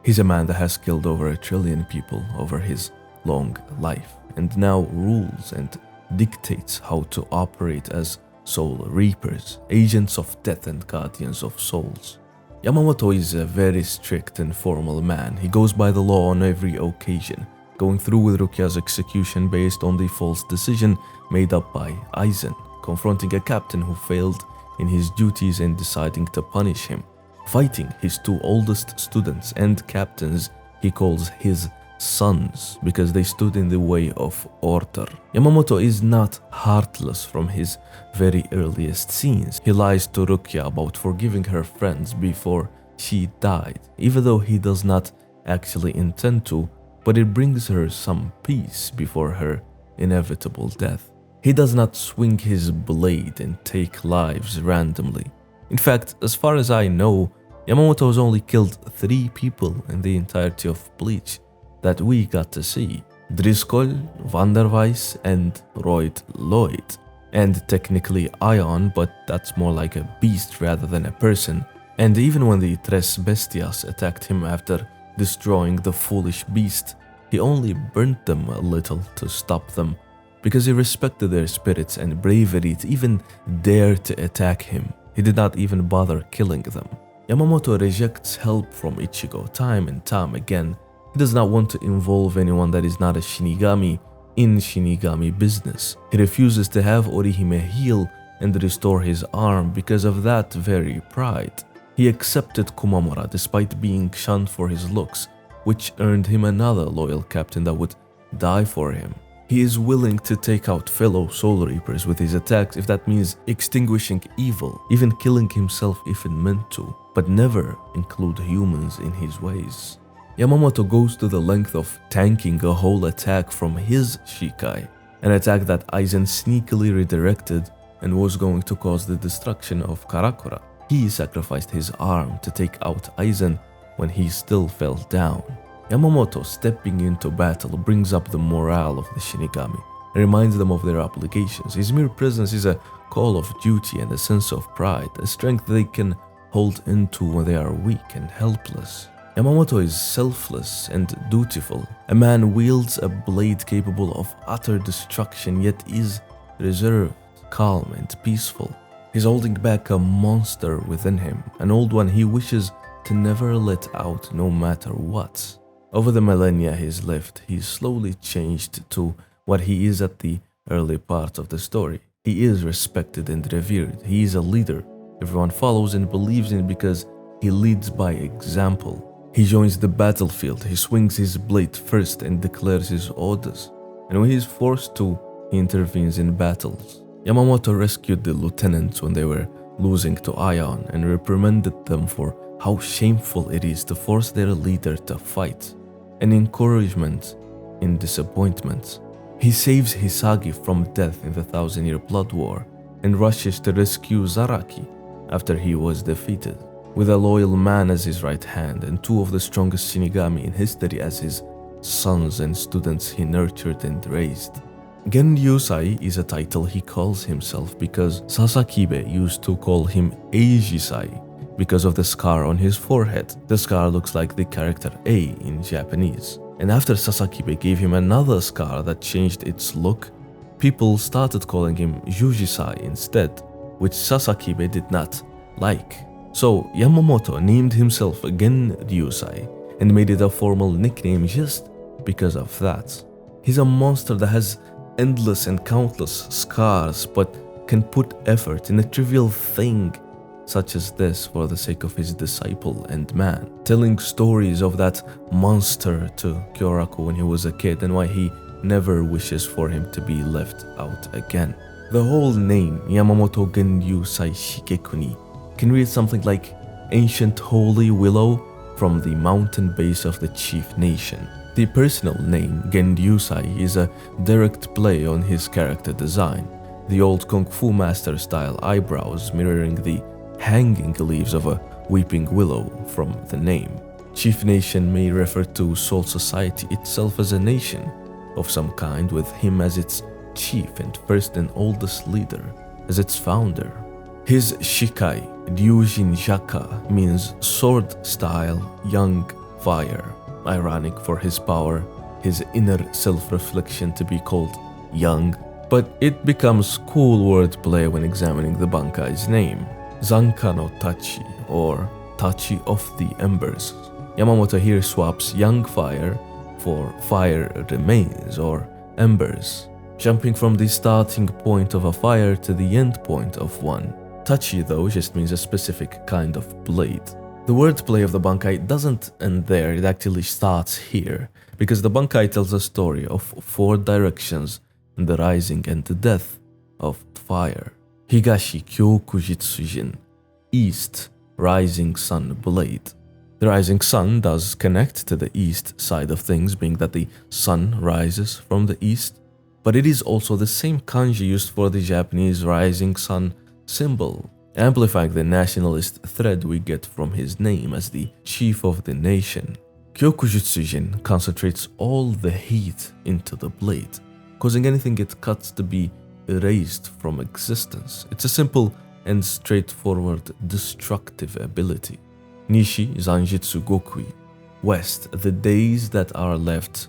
He's a man that has killed over 1 trillion people over his long life, and now rules and dictates how to operate as Soul Reapers, agents of death and guardians of souls. Yamamoto is a very strict and formal man. He goes by the law on every occasion, going through with Rukia's execution based on the false decision made up by Aizen, confronting a captain who failed in his duties and deciding to punish him, fighting his 2 oldest students and captains he calls his sons because they stood in the way of order. Yamamoto is not heartless from his very earliest scenes. He lies to Rukia about forgiving her friends before she died, even though he does not actually intend to, but it brings her some peace before her inevitable death. He does not swing his blade and take lives randomly. In fact, as far as I know, Yamamoto has only killed 3 people in the entirety of Bleach that we got to see: Driscoll, Vanderweiss, and Royd Lloyd. And technically Ion, but that's more like a beast rather than a person. And even when the Tres Bestias attacked him after destroying the foolish beast, he only burnt them a little to stop them, because he respected their spirits and bravery to even dare to attack him. He did not even bother killing them. Yamamoto rejects help from Ichigo time and time again. He does not want to involve anyone that is not a Shinigami in Shinigami business. He refuses to have Orihime heal and restore his arm because of that very pride. He accepted Kumamura despite being shunned for his looks, which earned him another loyal captain that would die for him. He is willing to take out fellow Soul Reapers with his attacks if that means extinguishing evil, even killing himself if it meant to, but never include humans in his ways. Yamamoto goes to the length of tanking a whole attack from his Shikai, an attack that Aizen sneakily redirected and was going to cause the destruction of Karakura. He sacrificed his arm to take out Aizen when he still fell down. Yamamoto stepping into battle brings up the morale of the Shinigami and reminds them of their obligations. His mere presence is a call of duty and a sense of pride, a strength they can hold into when they are weak and helpless. Yamamoto is selfless and dutiful. A man wields a blade capable of utter destruction, yet is reserved, calm, and peaceful. He's holding back a monster within him, an old one he wishes to never let out no matter what. Over the millennia he's lived, he's slowly changed to what he is at the early part of the story. He is respected and revered. He is a leader. Everyone follows and believes in because he leads by example. He joins the battlefield, he swings his blade first and declares his orders. And when he is forced to, he intervenes in battles. Yamamoto rescued the lieutenants when they were losing to Ion and reprimanded them for how shameful it is to force their leader to fight. An encouragement in disappointment. He saves Hisagi from death in the 1,000-year blood war and rushes to rescue Zaraki after he was defeated. with a loyal man as his right hand and two of the strongest Shinigami in history as his sons and students he nurtured and raised. Genryusai is a title he calls himself because Sasakibe used to call him Eijisai because of the scar on his forehead. The scar looks like the character A in Japanese. And after Sasakibe gave him another scar that changed its look, people started calling him Yujisai instead, which Sasakibe did not like. So Yamamoto named himself Genryusai and made it a formal nickname just because of that. He's a monster that has endless and countless scars but can put effort in a trivial thing such as this for the sake of his disciple and man, telling stories of that monster to Kyoraku when he was a kid and why he never wishes for him to be left out again. The whole name, Yamamoto Genryusai Shigekuni, can read something like Ancient Holy Willow from the mountain base of the chief nation. The personal name, Genryusai, is a direct play on his character design, the old Kung Fu master style eyebrows mirroring the hanging leaves of a weeping willow from the name. Chief nation may refer to Soul Society itself as a nation of some kind, with him as its chief and first and oldest leader, as its founder. His Shikai, Ryujin Jaka, means sword style, young fire. Ironic for his power, his inner self-reflection to be called young, but it becomes cool wordplay when examining the Bankai's name. Zanka no Tachi, or Tachi of the Embers. Yamamoto here swaps young fire for fire remains or embers, jumping from the starting point of a fire to the end point of one. Tachi though just means a specific kind of blade. The wordplay of the Bankai doesn't end there, it actually starts here, because the Bankai tells a story of 4 directions in the rising and the death of fire. Higashi Kyokujitsujin, East, Rising Sun Blade. The rising sun does connect to the east side of things, being that the sun rises from the east, but it is also the same kanji used for the Japanese rising sun symbol, amplifying the nationalist thread we get from his name as the chief of the nation. Kyokujitsujin concentrates all the heat into the blade, causing anything it cuts to be erased from existence. It's a simple and straightforward destructive ability. Nishi Zanjitsu Gokui, West, the days that are left,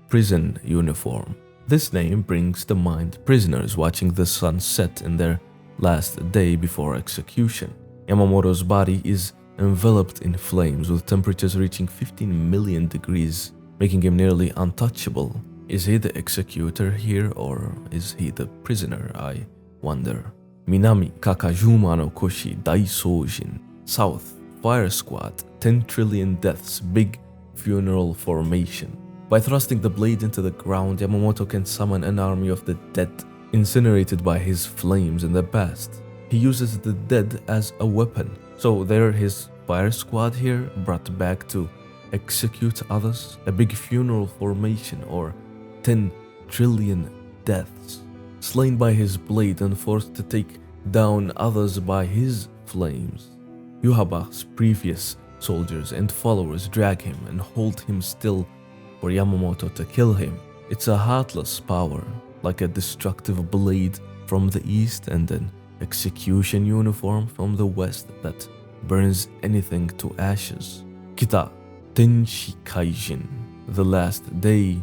prison uniform. This name brings to mind prisoners watching the sun set in their last day before execution. Yamamoto's body is enveloped in flames with temperatures reaching 15 million degrees, making him nearly untouchable. Is he the executor here, or is he the prisoner, I wonder. Minami Kakajuma no Koshi Daisojin, South, Fire Squad, 10 trillion deaths, big funeral formation. By thrusting the blade into the ground, Yamamoto can summon an army of the dead, incinerated by his flames in the past. He uses the dead as a weapon, so they're his Fire Squad here, brought back to execute others, a big funeral formation, or 10 trillion deaths, slain by his blade and forced to take down others by his flames. Yuhaba's previous soldiers and followers drag him and hold him still for Yamamoto to kill him. It's a heartless power, like a destructive blade from the east and an execution uniform from the west that burns anything to ashes. Kita Tenshi Kaijin, the last day,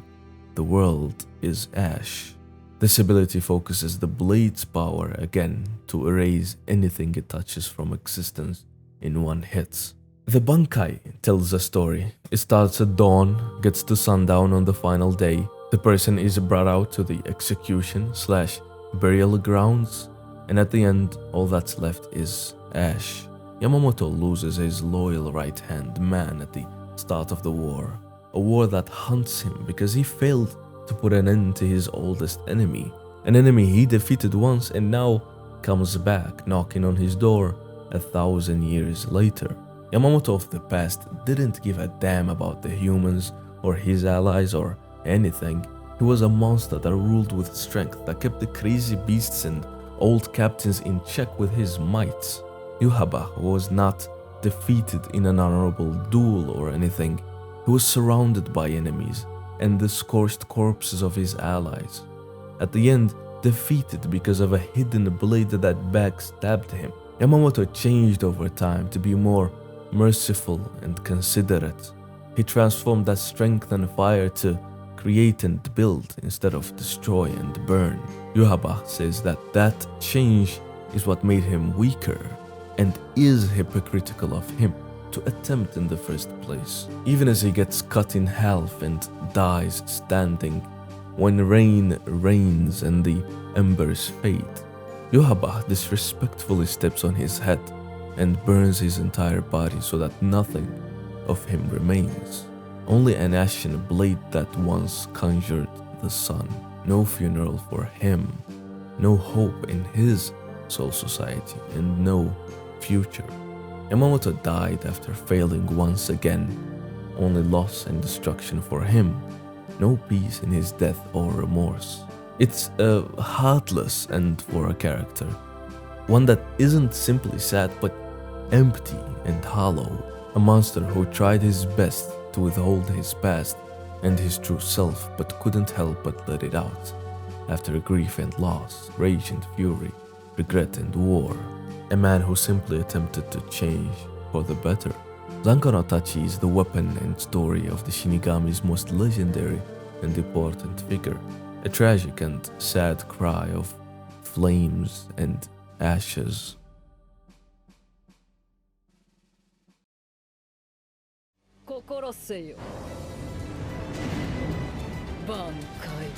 the world is ash. This ability focuses the blade's power again to erase anything it touches from existence in one hit. The Bankai tells a story. It starts at dawn, gets to sundown on the final day. The person is brought out to the execution/burial grounds, and at the end, all that's left is ash. Yamamoto loses his loyal right-hand man at the start of the war, a war that haunts him because he failed to put an end to his oldest enemy, an enemy he defeated once and now comes back knocking on his door 1,000 years later. Yamamoto of the past didn't give a damn about the humans or his allies or anything. He was a monster that ruled with strength, that kept the crazy beasts and old captains in check with his might. Yuhaba was not defeated in an honorable duel or anything. He was surrounded by enemies and the scorched corpses of his allies. At the end, defeated because of a hidden blade that backstabbed him. Yamamoto changed over time to be more merciful and considerate. He transformed that strength and fire to create and build instead of destroy and burn. Yuhaba says that change is what made him weaker and is hypocritical of him to attempt in the first place. Even as he gets cut in half and dies standing, when rain rains and the embers fade, Yuhaba disrespectfully steps on his head and burns his entire body so that nothing of him remains. Only an ashen blade that once conjured the sun. No funeral for him, no hope in his soul society, and no future. Yamamoto died after failing once again. Only loss and destruction for him. No peace in his death or remorse. It's heartless end for a character. One that isn't simply sad but empty and hollow. A monster who tried his best to withhold his past and his true self but couldn't help but let it out. After grief and loss, rage and fury, regret and war. A man who simply attempted to change for the better. Zanka no Tachi is the weapon and story of the Shinigami's most legendary and important figure. A tragic and sad cry of flames and ashes. Bankai.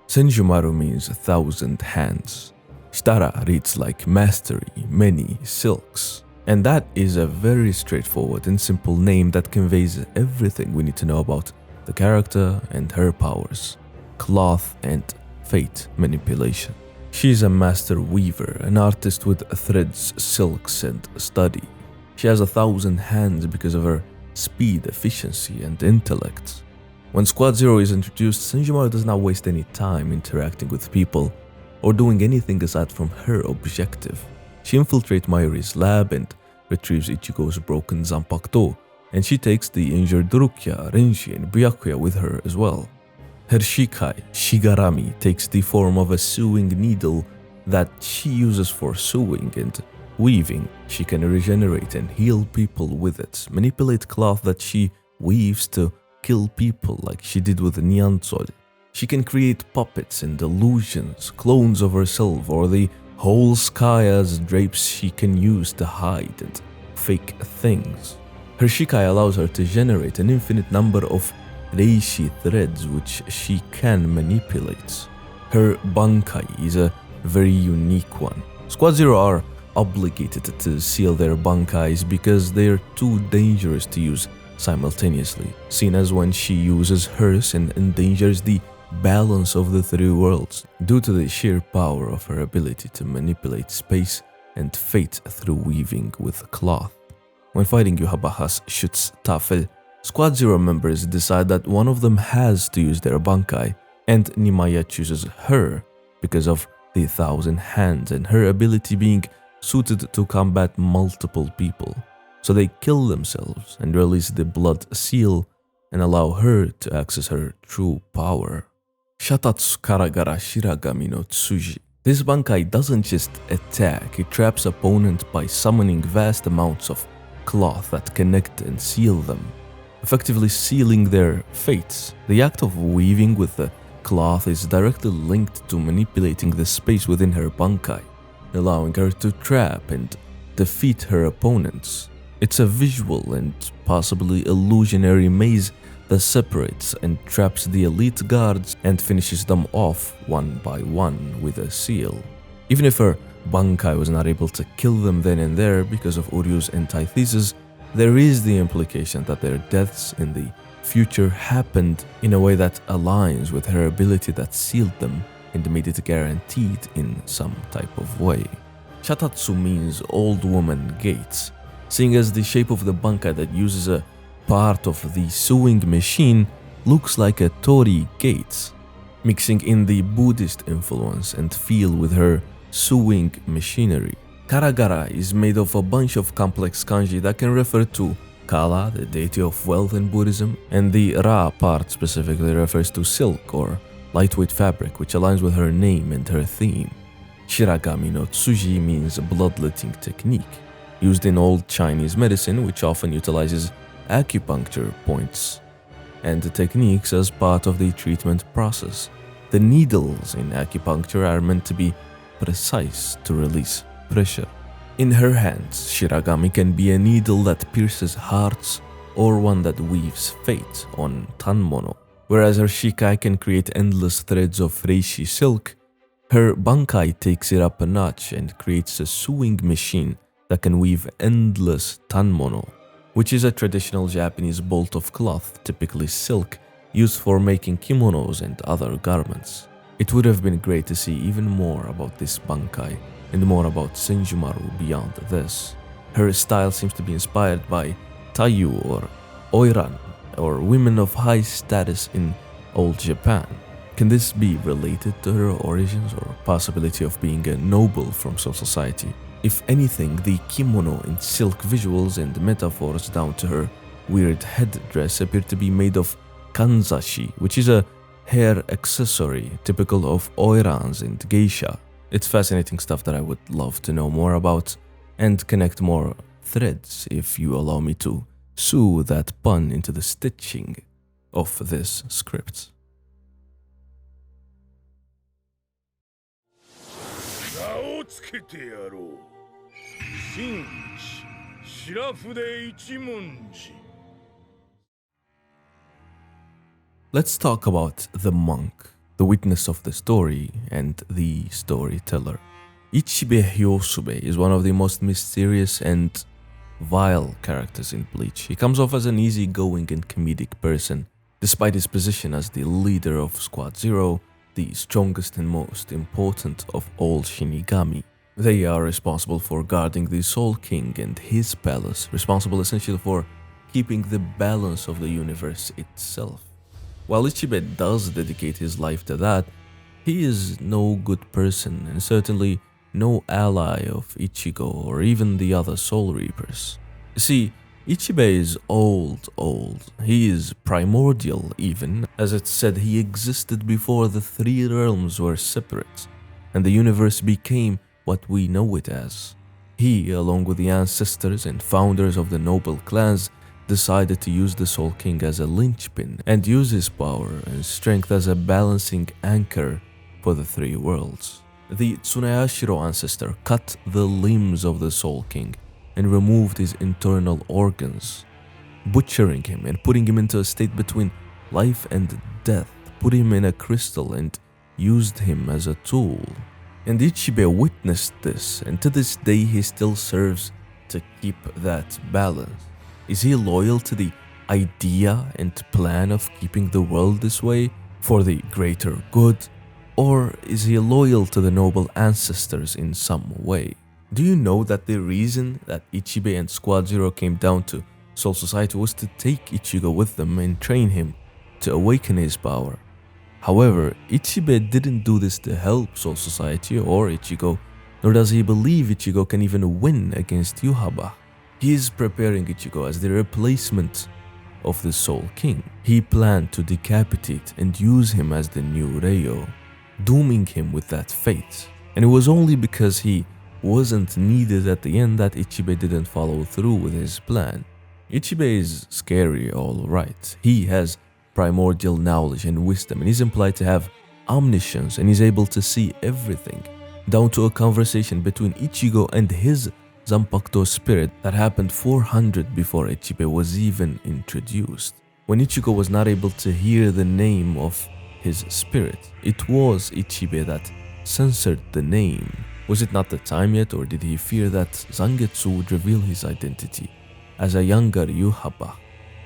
Senjumaru means 1,000 hands. Shitara reads like mastery, many silks. And that is a very straightforward and simple name that conveys everything we need to know about the character and her powers, cloth and fate manipulation. She is a master weaver, an artist with threads, silks and study. She has 1,000 hands because of her speed, efficiency and intellect. When Squad Zero is introduced, Senjumaru does not waste any time interacting with people or doing anything aside from her objective. She infiltrates Mayuri's lab and retrieves Ichigo's broken Zanpakuto, and she takes the injured Rukia, Renji and Byakuya with her as well. Her Shikai, Shigarami, takes the form of a sewing needle that she uses for sewing and weaving. She can regenerate and heal people with it, manipulate cloth that she weaves to kill people like she did with Nyanzol. She can create puppets and illusions, clones of herself, or the whole sky as drapes she can use to hide and fake things. Her Shikai allows her to generate an infinite number of reishi threads which she can manipulate. Her Bankai is a very unique one. Squad Zero are obligated to seal their Bankais because they are too dangerous to use simultaneously, seen as when she uses hers and endangers the balance of the three worlds due to the sheer power of her ability to manipulate space and fate through weaving with cloth. When fighting Yuhabaha's Schutzstaffel, Squad Zero members decide that one of them has to use their Bankai, and Nimaya chooses her because of the 1,000 hands and her ability being suited to combat multiple people. So they kill themselves and release the blood seal and allow her to access her true power. Shatatsu Karagara Shiragami no Tsuji. This Bankai doesn't just attack, it traps opponent by summoning vast amounts of cloth that connect and seal them, effectively sealing their fates. The act of weaving with the cloth is directly linked to manipulating the space within her Bankai, allowing her to trap and defeat her opponents. It's a visual and possibly illusionary maze that separates and traps the elite guards and finishes them off one by one with a seal. Even if her Bankai was not able to kill them then and there because of Uryu's antithesis, there is the implication that their deaths in the future happened in a way that aligns with her ability that sealed them and made it guaranteed in some type of way. Shatatsu means old woman gates, seeing as the shape of the Bankai that uses a part of the sewing machine looks like a torii gate, mixing in the Buddhist influence and feel with her sewing machinery. Karagara is made of a bunch of complex kanji that can refer to Kala, the deity of wealth in Buddhism, and the Ra part specifically refers to silk or lightweight fabric, which aligns with her name and her theme. Shiragami no Tsuji means bloodletting technique, used in old Chinese medicine, which often utilizes acupuncture points and the techniques as part of the treatment process. The needles in acupuncture are meant to be precise to release pressure. In her hands, Shiragami can be a needle that pierces hearts or one that weaves fate on Tanmono. Whereas her Shikai can create endless threads of reishi silk, her Bankai takes it up a notch and creates a sewing machine that can weave endless Tanmono, which is a traditional Japanese bolt of cloth, typically silk, used for making kimonos and other garments. It would have been great to see even more about this Bankai and more about Senjumaru beyond this. Her style seems to be inspired by Taiyu or Oiran, or women of high status in old Japan. Can this be related to her origins or possibility of being a noble from Soul Society? If anything, the kimono and silk visuals and metaphors down to her weird headdress appear to be made of kanzashi, which is a hair accessory typical of oirans and geisha. It's fascinating stuff that I would love to know more about and connect more threads if you allow me to sew that pun into the stitching of this script. 名をつけてやろう。真治、白筆一文字。 Let's talk about the monk, the witness of the story and the storyteller. Ichibe Hyosube is one of the most mysterious and vile characters in Bleach. He comes off as an easygoing and comedic person, despite his position as the leader of Squad Zero, the strongest and most important of all Shinigami. They are responsible for guarding the Soul King and his palace, responsible essentially for keeping the balance of the universe itself. While Ichibe does dedicate his life to that, he is no good person and certainly no ally of Ichigo or even the other Soul Reapers. See, Ichibe is old. He is primordial even, as it's said he existed before the three realms were separate and the universe became what we know it as. He, along with the ancestors and founders of the noble clans, decided to use the Soul King as a linchpin and use his power and strength as a balancing anchor for the three worlds. The Tsuneyashiro ancestor cut the limbs of the Soul King and removed his internal organs, butchering him and putting him into a state between life and death, put him in a crystal and used him as a tool. And Ichibe witnessed this, and to this day he still serves to keep that balance. Is he loyal to the idea and plan of keeping the world this way for the greater good? Or is he loyal to the noble ancestors in some way? Do you know that the reason that Ichibe and Squad Zero came down to Soul Society was to take Ichigo with them and train him to awaken his power? However, Ichibe didn't do this to help Soul Society or Ichigo, nor does he believe Ichigo can even win against Yhwach. He is preparing Ichigo as the replacement of the Soul King. He planned to decapitate and use him as the new Ryo, dooming him with that fate. And it was only because he wasn't needed at the end that Ichibe didn't follow through with his plan. Ichibe is scary, alright. He has primordial knowledge and wisdom, and he's implied to have omniscience, and he's able to see everything, down to a conversation between Ichigo and his Zanpakuto spirit that happened 400 before Ichibe was even introduced. When Ichigo was not able to hear the name of his spirit, it was Ichibe that censored the name. Was it not the time yet, or did he fear that Zangetsu would reveal his identity as a younger Yhwach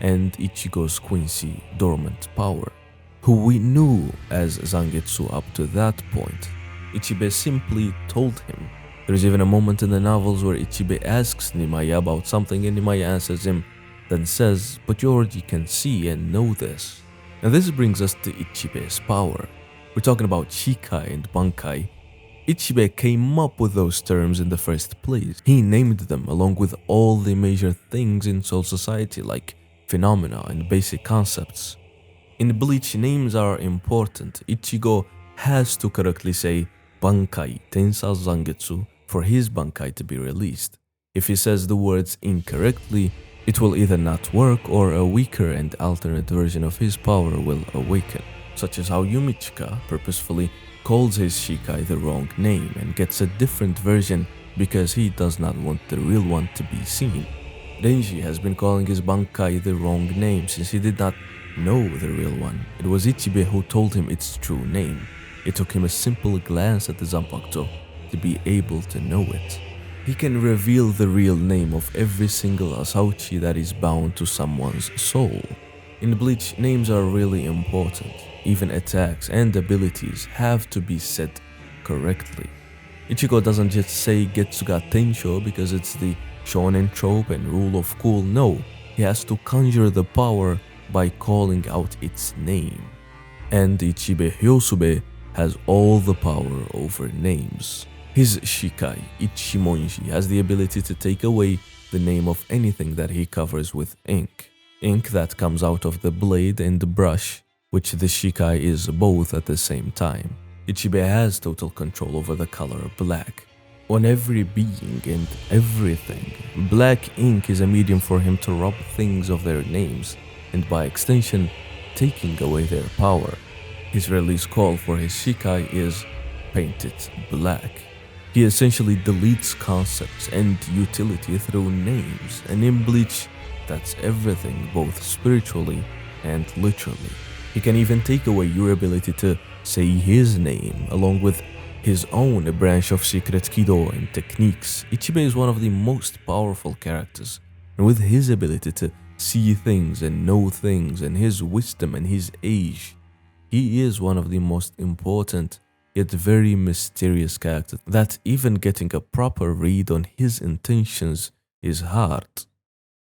and Ichigo's Quincy dormant power, who we knew as Zangetsu up to that point? Ichibe simply told him. There is even a moment in the novels where Ichibe asks Nimaiya about something and Nimaiya answers him then says, but you already can see and know this. And this brings us to Ichibe's power. We're talking about Shikai and Bankai. Ichibe came up with those terms in the first place. He named them along with all the major things in Soul Society like phenomena and basic concepts. In Bleach, names are important. Ichigo has to correctly say Bankai Tensa Zangetsu for his Bankai to be released. If he says the words incorrectly, it will either not work or a weaker and alternate version of his power will awaken, such as how Yumichika purposefully calls his Shikai the wrong name and gets a different version because he does not want the real one to be seen. Renji has been calling his Bankai the wrong name since he did not know the real one. It was Ichibe who told him its true name. It took him a simple glance at the Zanpakuto to be able to know it. He can reveal the real name of every single Asauchi that is bound to someone's soul. In Bleach, names are really important. Even attacks and abilities have to be said correctly. Ichigo doesn't just say Getsuga Tensho because it's the shonen trope and rule of cool. No, he has to conjure the power by calling out its name. And Ichibe Hyosube has all the power over names. His Shikai, Ichimonji, has the ability to take away the name of anything that he covers with ink. Ink that comes out of the blade and the brush, which the Shikai is both at the same time. Ichibe has total control over the color black. On every being and everything, black ink is a medium for him to rob things of their names, and by extension, taking away their power. His release call for his Shikai is paint it black. He essentially deletes concepts and utility through names, and in Bleach, that's everything, both spiritually and literally. He can even take away your ability to say his name, along with his own branch of secret Kido and techniques. Ichibe is one of the most powerful characters, and with his ability to see things and know things, and his wisdom and his age, he is one of the most important yet very mysterious characters that even getting a proper read on his intentions is hard.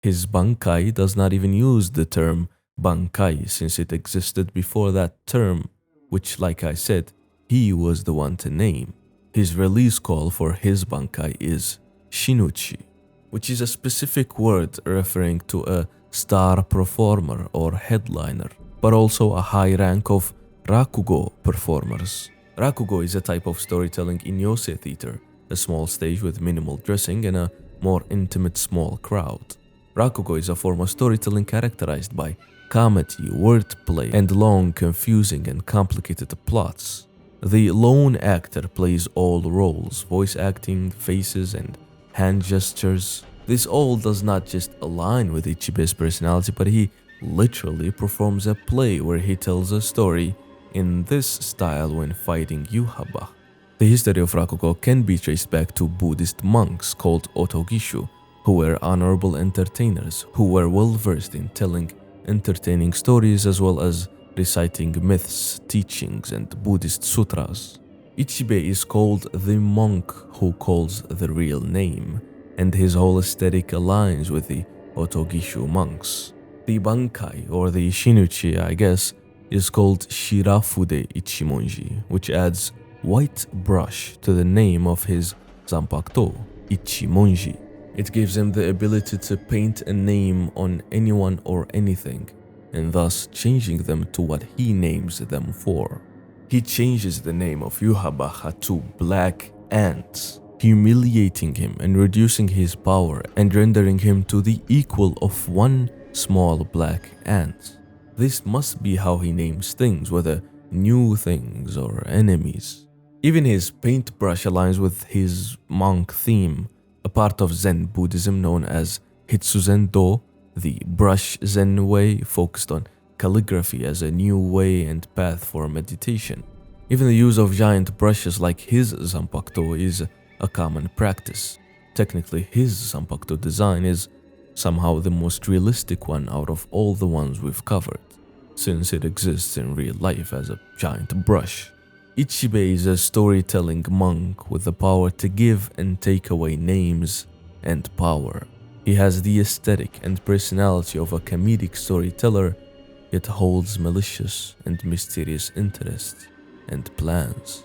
His Bankai does not even use the term Bankai since it existed before that term, which, like I said, he was the one to name. His release call for his Bankai is Shinuchi, which is a specific word referring to a star performer or headliner, but also a high rank of Rakugo performers. Rakugo is a type of storytelling in Yosei theater, a small stage with minimal dressing and a more intimate small crowd. Rakugo is a form of storytelling characterized by comedy, wordplay, and long, confusing, and complicated plots. The lone actor plays all roles, voice acting, faces, and hand gestures. This all does not just align with Ichibe's personality, but he literally performs a play where he tells a story in this style when fighting Yuhaba. The history of Rakugo can be traced back to Buddhist monks called Otogishu, who were honorable entertainers who were well versed in telling entertaining stories as well as reciting myths, teachings, and Buddhist sutras. Ichibe is called the monk who calls the real name, and his whole aesthetic aligns with the Otogishu monks. The Bankai, or the Shinuchi, I guess, is called Shirafude Ichimonji, which adds white brush to the name of his Zanpakuto, Ichimonji. It gives him the ability to paint a name on anyone or anything, and thus changing them to what he names them for. He changes the name of Yuhabaha to Black Ants, humiliating him and reducing his power and rendering him to the equal of one small black ant. This must be how he names things, whether new things or enemies. Even his paintbrush aligns with his monk theme, a part of Zen Buddhism known as Hitsuzen-do, the brush Zen way focused on calligraphy as a new way and path for meditation. Even the use of giant brushes like his Zanpakuto is a common practice. Technically, his Zanpakuto design is somehow the most realistic one out of all the ones we've covered, since it exists in real life as a giant brush. Ichibe is a storytelling monk with the power to give and take away names and power. He has the aesthetic and personality of a comedic storyteller, yet holds malicious and mysterious interests and plans.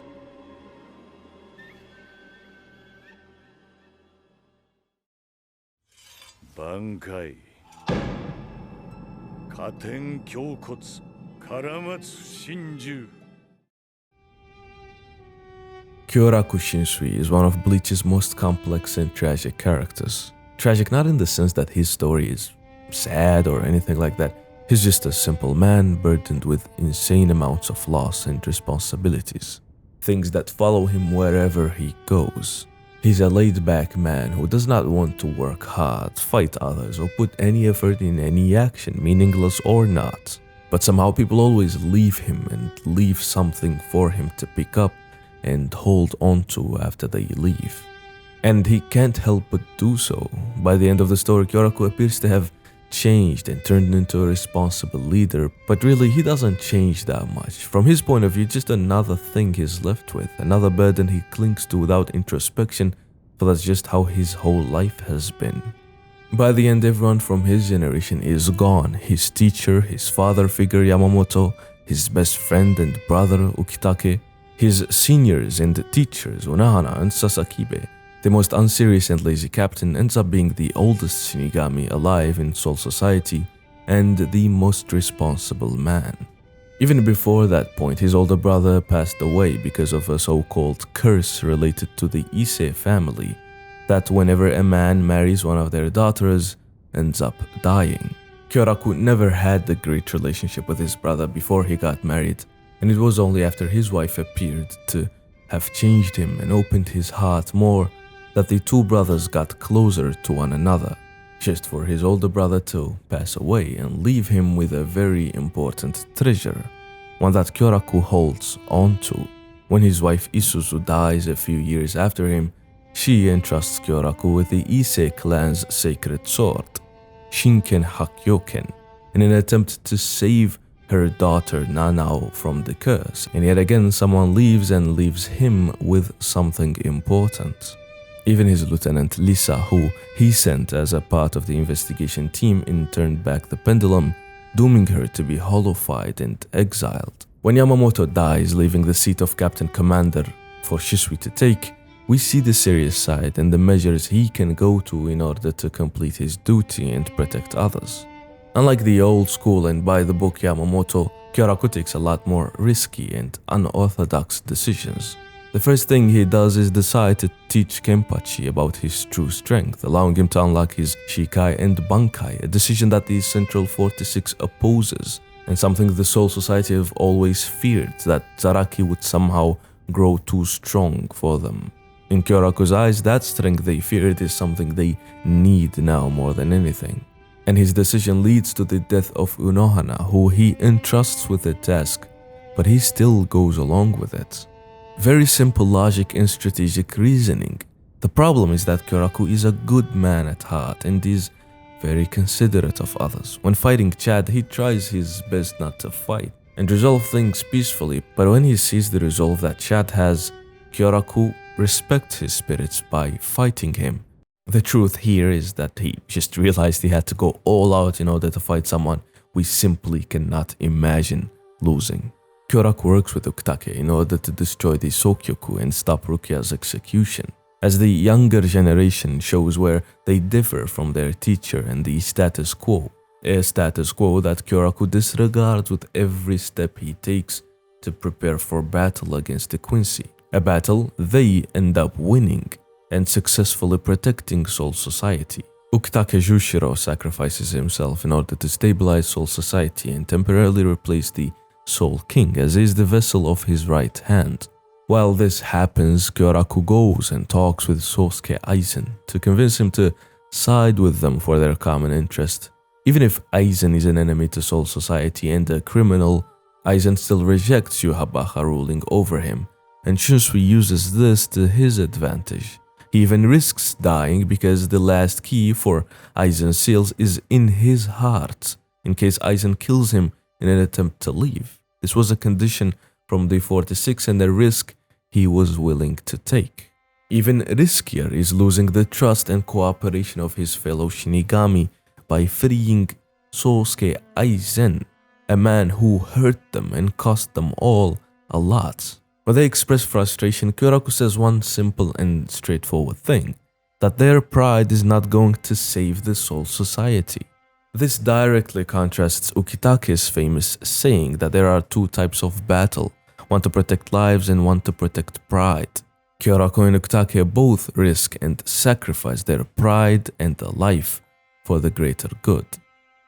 Bankai 加点胸骨絡まつ真珠 Kyoraku Shinsui is one of Bleach's most complex and tragic characters. Tragic not in the sense that his story is sad or anything like that. He's just a simple man burdened with insane amounts of loss and responsibilities. Things that follow him wherever he goes. He's a laid-back man who does not want to work hard, fight others, or put any effort in any action, meaningless or not. But somehow people always leave him and leave something for him to pick up and hold on to after they leave. And he can't help but do so. By the end of the story, Kyoraku appears to have changed and turned into a responsible leader, but really he doesn't change that much. From his point of view, just another thing he's left with, another burden he clings to without introspection, but that's just how his whole life has been. By the end, everyone from his generation is gone. His teacher, his father figure Yamamoto, his best friend and brother Ukitake, his seniors and teachers Unohana and Sasakibe. The most unserious and lazy captain ends up being the oldest Shinigami alive in Soul Society and the most responsible man. Even before that point, his older brother passed away because of a so-called curse related to the Ise family, that whenever a man marries one of their daughters, ends up dying. Kyoraku never had a great relationship with his brother before he got married, and it was only after his wife appeared to have changed him and opened his heart more that the two brothers got closer to one another, just for his older brother to pass away and leave him with a very important treasure, one that Kyoraku holds on to. When his wife Isuzu dies a few years after him, she entrusts Kyoraku with the Ise clan's sacred sword, Shinken Hakyoken, in an attempt to save her daughter Nanao from the curse, and yet again someone leaves and leaves him with something important. Even his lieutenant Lisa, who he sent as a part of the investigation team, turned back the pendulum, dooming her to be hollowified and exiled. When Yamamoto dies, leaving the seat of Captain Commander for Shisui to take, we see the serious side and the measures he can go to in order to complete his duty and protect others. Unlike the old school and by-the-book Yamamoto, Kyoraku takes a lot more risky and unorthodox decisions. The first thing he does is decide to teach Kenpachi about his true strength, allowing him to unlock his Shikai and Bankai, a decision that the Central 46 opposes, and something the Soul Society have always feared, that Zaraki would somehow grow too strong for them. In Kyoraku's eyes, that strength they feared is something they need now more than anything. And his decision leads to the death of Unohana, who he entrusts with the task, but he still goes along with it. Very simple logic and strategic reasoning. The problem is that Kyoraku is a good man at heart and is very considerate of others. When fighting Chad, he tries his best not to fight and resolve things peacefully, but when he sees the resolve that Chad has, Kyoraku respects his spirits by fighting him. The truth here is that he just realized he had to go all out in order to fight someone we simply cannot imagine losing. Kyoraku works with Ukitake in order to destroy the Sokyoku and stop Rukia's execution, as the younger generation shows where they differ from their teacher and the status quo, a status quo that Kyoraku disregards with every step he takes to prepare for battle against the Quincy, a battle they end up winning and successfully protecting Soul Society. Ukitake Jushiro sacrifices himself in order to stabilize Soul Society and temporarily replace the Soul King, as is the vessel of his right hand. While this happens, Kyoraku goes and talks with Sosuke Aizen to convince him to side with them for their common interest. Even if Aizen is an enemy to Soul Society and a criminal, Aizen still rejects Yuhabaha ruling over him, and Shunsui uses this to his advantage. He even risks dying because the last key for Aizen's seals is in his heart, in case Aizen kills him in an attempt to leave. This was a condition from the 46 and a risk he was willing to take. Even riskier is losing the trust and cooperation of his fellow Shinigami by freeing Sosuke Aizen, a man who hurt them and cost them all a lot. When they express frustration, Kyoraku says one simple and straightforward thing, that their pride is not going to save the Soul Society. This directly contrasts Ukitake's famous saying that there are two types of battle, one to protect lives and one to protect pride. Kyoraku and Ukitake both risk and sacrifice their pride and life for the greater good.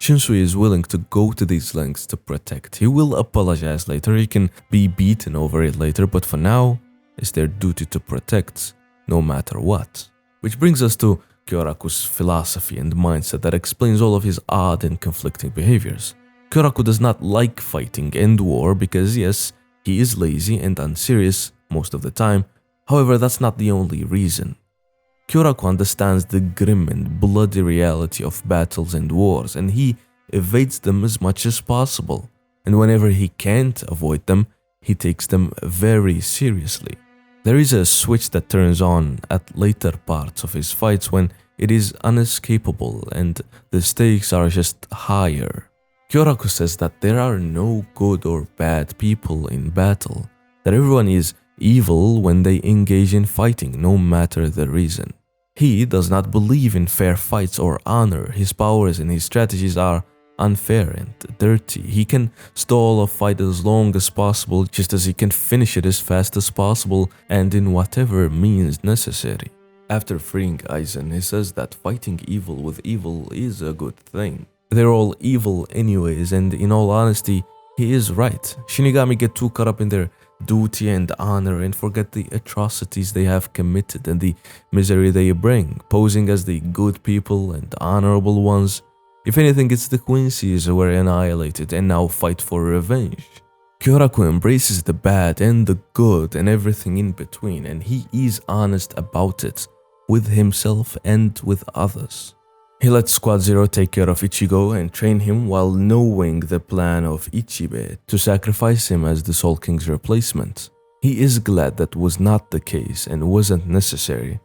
Shinji is willing to go to these lengths to protect. He will apologize later, he can be beaten over it later, but for now, it's their duty to protect, no matter what. Which brings us to Kyoraku's philosophy and mindset that explains all of his odd and conflicting behaviors. Kyoraku does not like fighting and war because yes, he is lazy and unserious most of the time. However, that's not the only reason. Kyoraku understands the grim and bloody reality of battles and wars, and he evades them as much as possible. And whenever he can't avoid them, he takes them very seriously. There is a switch that turns on at later parts of his fights when it is unescapable and the stakes are just higher. Kyoraku says that there are no good or bad people in battle, that everyone is evil when they engage in fighting, no matter the reason. He does not believe in fair fights or honor. His powers and his strategies are unfair and dirty. He can stall a fight as long as possible, just as he can finish it as fast as possible and in whatever means necessary. After freeing Aizen, he says that fighting evil with evil is a good thing. They're all evil anyways, and in all honesty, he is right. Shinigami get too caught up in their duty and honor and forget the atrocities they have committed and the misery they bring, posing as the good people and honorable ones. If anything, it's the Quincy's who were annihilated and now fight for revenge. Kyoraku embraces the bad and the good and everything in between, and he is honest about it with himself and with others. He lets Squad Zero take care of Ichigo and train him while knowing the plan of Ichibe to sacrifice him as the Soul King's replacement. He is glad that was not the case and wasn't necessary,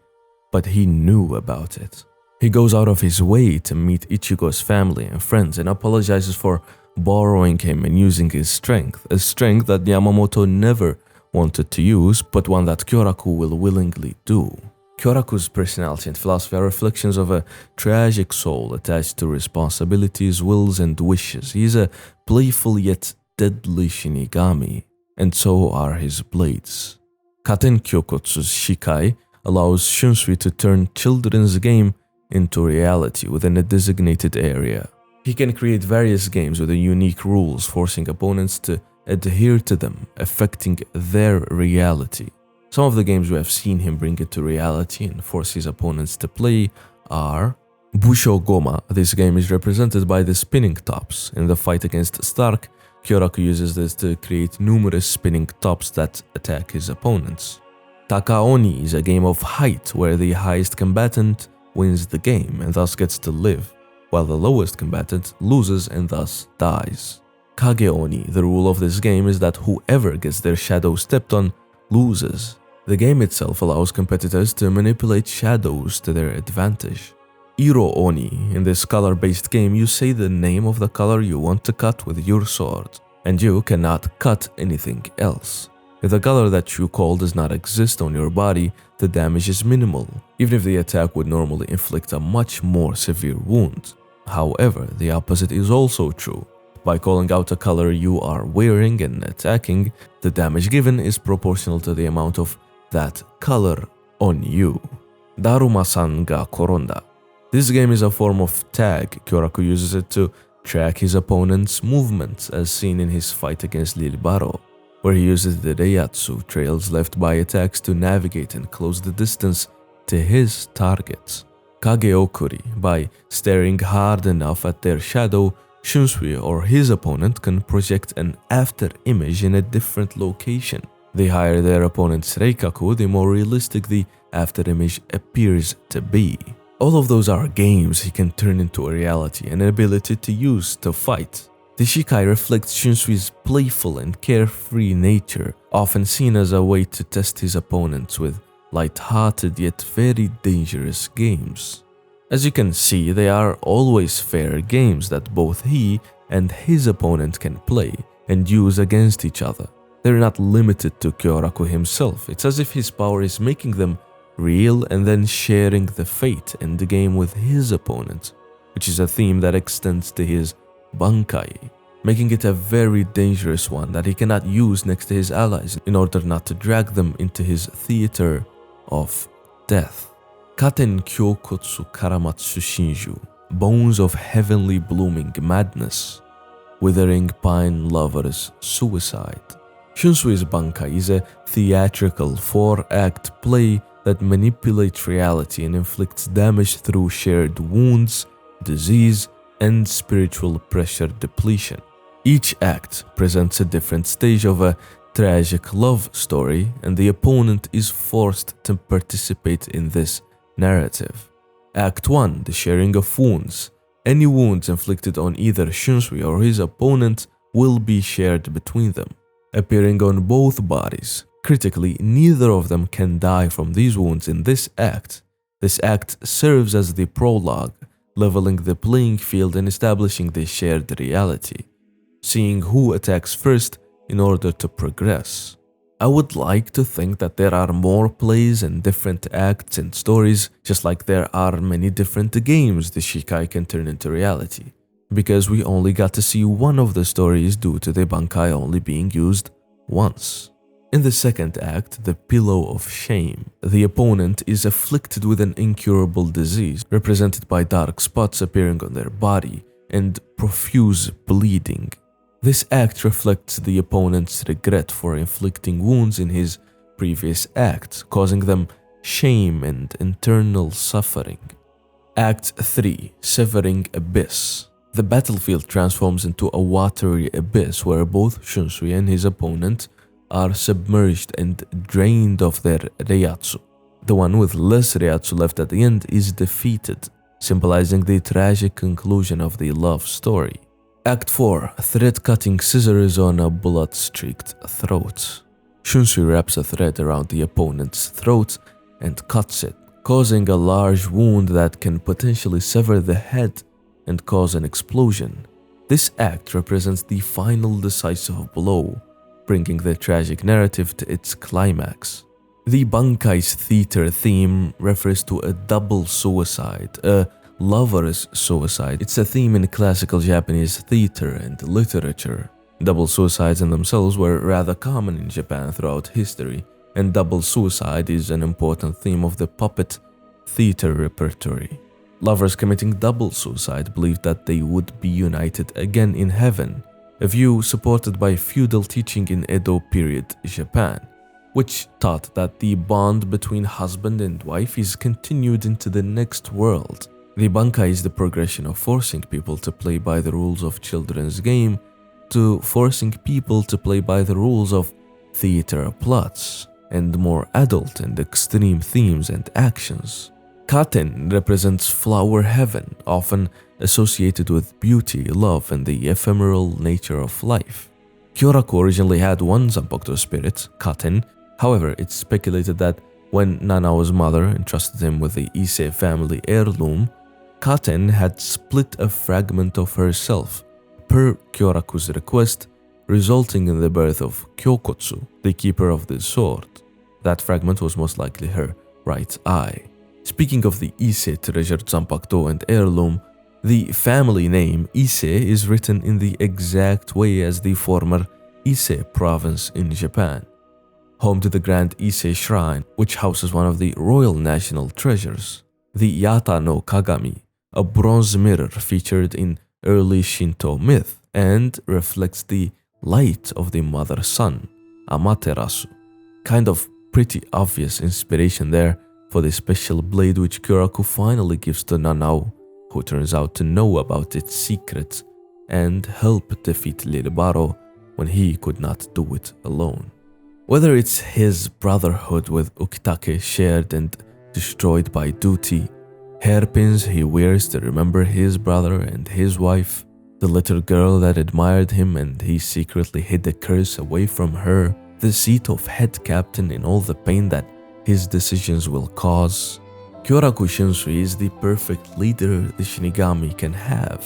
but he knew about it. He goes out of his way to meet Ichigo's family and friends and apologizes for borrowing him and using his strength, a strength that Yamamoto never wanted to use, but one that Kyoraku will willingly do. Kyoraku's personality and philosophy are reflections of a tragic soul attached to responsibilities, wills, and wishes. He is a playful yet deadly Shinigami, and so are his blades. Katen Kyokotsu's Shikai allows Shunsui to turn children's game into reality within a designated area. He can create various games with unique rules, forcing opponents to adhere to them, affecting their reality. Some of the games we have seen him bring it to reality and force his opponents to play are Busho Goma. This game is represented by the spinning tops. In the fight against Stark, Kyoraku uses this to create numerous spinning tops that attack his opponents. Takaoni is a game of height where the highest combatant wins the game and thus gets to live, while the lowest combatant loses and thus dies. Kageoni, the rule of this game is that whoever gets their shadow stepped on loses. The game itself allows competitors to manipulate shadows to their advantage. Iro Oni, in this color-based game, you say the name of the color you want to cut with your sword, and you cannot cut anything else. If the color that you call does not exist on your body, the damage is minimal, even if the attack would normally inflict a much more severe wound. However, the opposite is also true. By calling out a color you are wearing and attacking, the damage given is proportional to the amount of that color on you. Daruma-san ga koronda. This game is a form of tag. Kyoraku uses it to track his opponent's movements as seen in his fight against Lil Baro, where he uses the Reiatsu trails left by attacks to navigate and close the distance to his targets. Kageokuri, by staring hard enough at their shadow, Shunsui or his opponent can project an after image in a different location. The higher their opponent's Reikaku, the more realistic the after image appears to be. All of those are games he can turn into a reality, an ability to use to fight. The Shikai reflects Shunsui's playful and carefree nature, often seen as a way to test his opponents with light-hearted yet very dangerous games. As you can see, they are always fair games that both he and his opponent can play and use against each other. They're not limited to Kyoraku himself. It's as if his power is making them real and then sharing the fate in the game with his opponent, which is a theme that extends to his Bankai, making it a very dangerous one that he cannot use next to his allies in order not to drag them into his theater of death. Katen Kyokotsu Karamatsu Shinju, bones of heavenly blooming madness, withering pine lovers' suicide. Shunsui's Bankai is a theatrical 4-act play that manipulates reality and inflicts damage through shared wounds, disease, and spiritual pressure depletion. Each act presents a different stage of a tragic love story, and the opponent is forced to participate in this narrative. Act 1, the sharing of wounds. Any wounds inflicted on either Shunsui or his opponent will be shared between them, appearing on both bodies. Critically, neither of them can die from these wounds in this act. This act serves as the prologue, leveling the playing field and establishing the shared reality, seeing who attacks first in order to progress. I would like to think that there are more plays and different acts and stories, just like there are many different games the Shikai can turn into reality, because we only got to see one of the stories due to the Bankai only being used once. In the second act, the Pillow of Shame, the opponent is afflicted with an incurable disease, represented by dark spots appearing on their body and profuse bleeding. This act reflects the opponent's regret for inflicting wounds in his previous act, causing them shame and internal suffering. Act 3, Severing Abyss. The battlefield transforms into a watery abyss where both Shunsui and his opponent are submerged and drained of their Reiatsu. The one with less Reiatsu left at the end is defeated, symbolizing the tragic conclusion of the love story. Act 4, Thread-Cutting Scissors on a Blood-Streaked Throat. Shunsui wraps a thread around the opponent's throat and cuts it, causing a large wound that can potentially sever the head and cause an explosion. This act represents the final decisive blow, bringing the tragic narrative to its climax. The Bankai's theater theme refers to a double suicide, a lover's suicide. It's a theme in classical Japanese theater and literature. Double suicides in themselves were rather common in Japan throughout history, and double suicide is an important theme of the puppet theater repertory. Lovers committing double suicide believed that they would be united again in heaven, a view supported by feudal teaching in Edo period Japan, which taught that the bond between husband and wife is continued into the next world. The Bankai is the progression of forcing people to play by the rules of children's game to forcing people to play by the rules of theater plots and more adult and extreme themes and actions. Katen represents flower heaven, often associated with beauty, love, and the ephemeral nature of life. Kyoraku originally had one Zanpakuto spirit, Katen. However, it's speculated that when Nanao's mother entrusted him with the Ise family heirloom, Katen had split a fragment of herself, per Kyoraku's request, resulting in the birth of Kyokotsu, the keeper of the sword. That fragment was most likely her right eye. Speaking of the Ise treasured Zanpakuto and heirloom, the family name Ise is written in the exact way as the former Ise province in Japan, home to the Grand Ise Shrine, which houses one of the royal national treasures, the Yata no Kagami, a bronze mirror featured in early Shinto myth and reflects the light of the mother sun, Amaterasu. Kind of pretty obvious inspiration there for the special blade which Kyoraku finally gives to Nanao, who turns out to know about its secrets and help defeat Liribaro when he could not do it alone. Whether it's his brotherhood with Ukitake shared and destroyed by duty, hairpins he wears to remember his brother and his wife, the little girl that admired him and he secretly hid the curse away from her, the seat of head captain in all the pain that his decisions will cause. Kyoraku Shinsui is the perfect leader the Shinigami can have.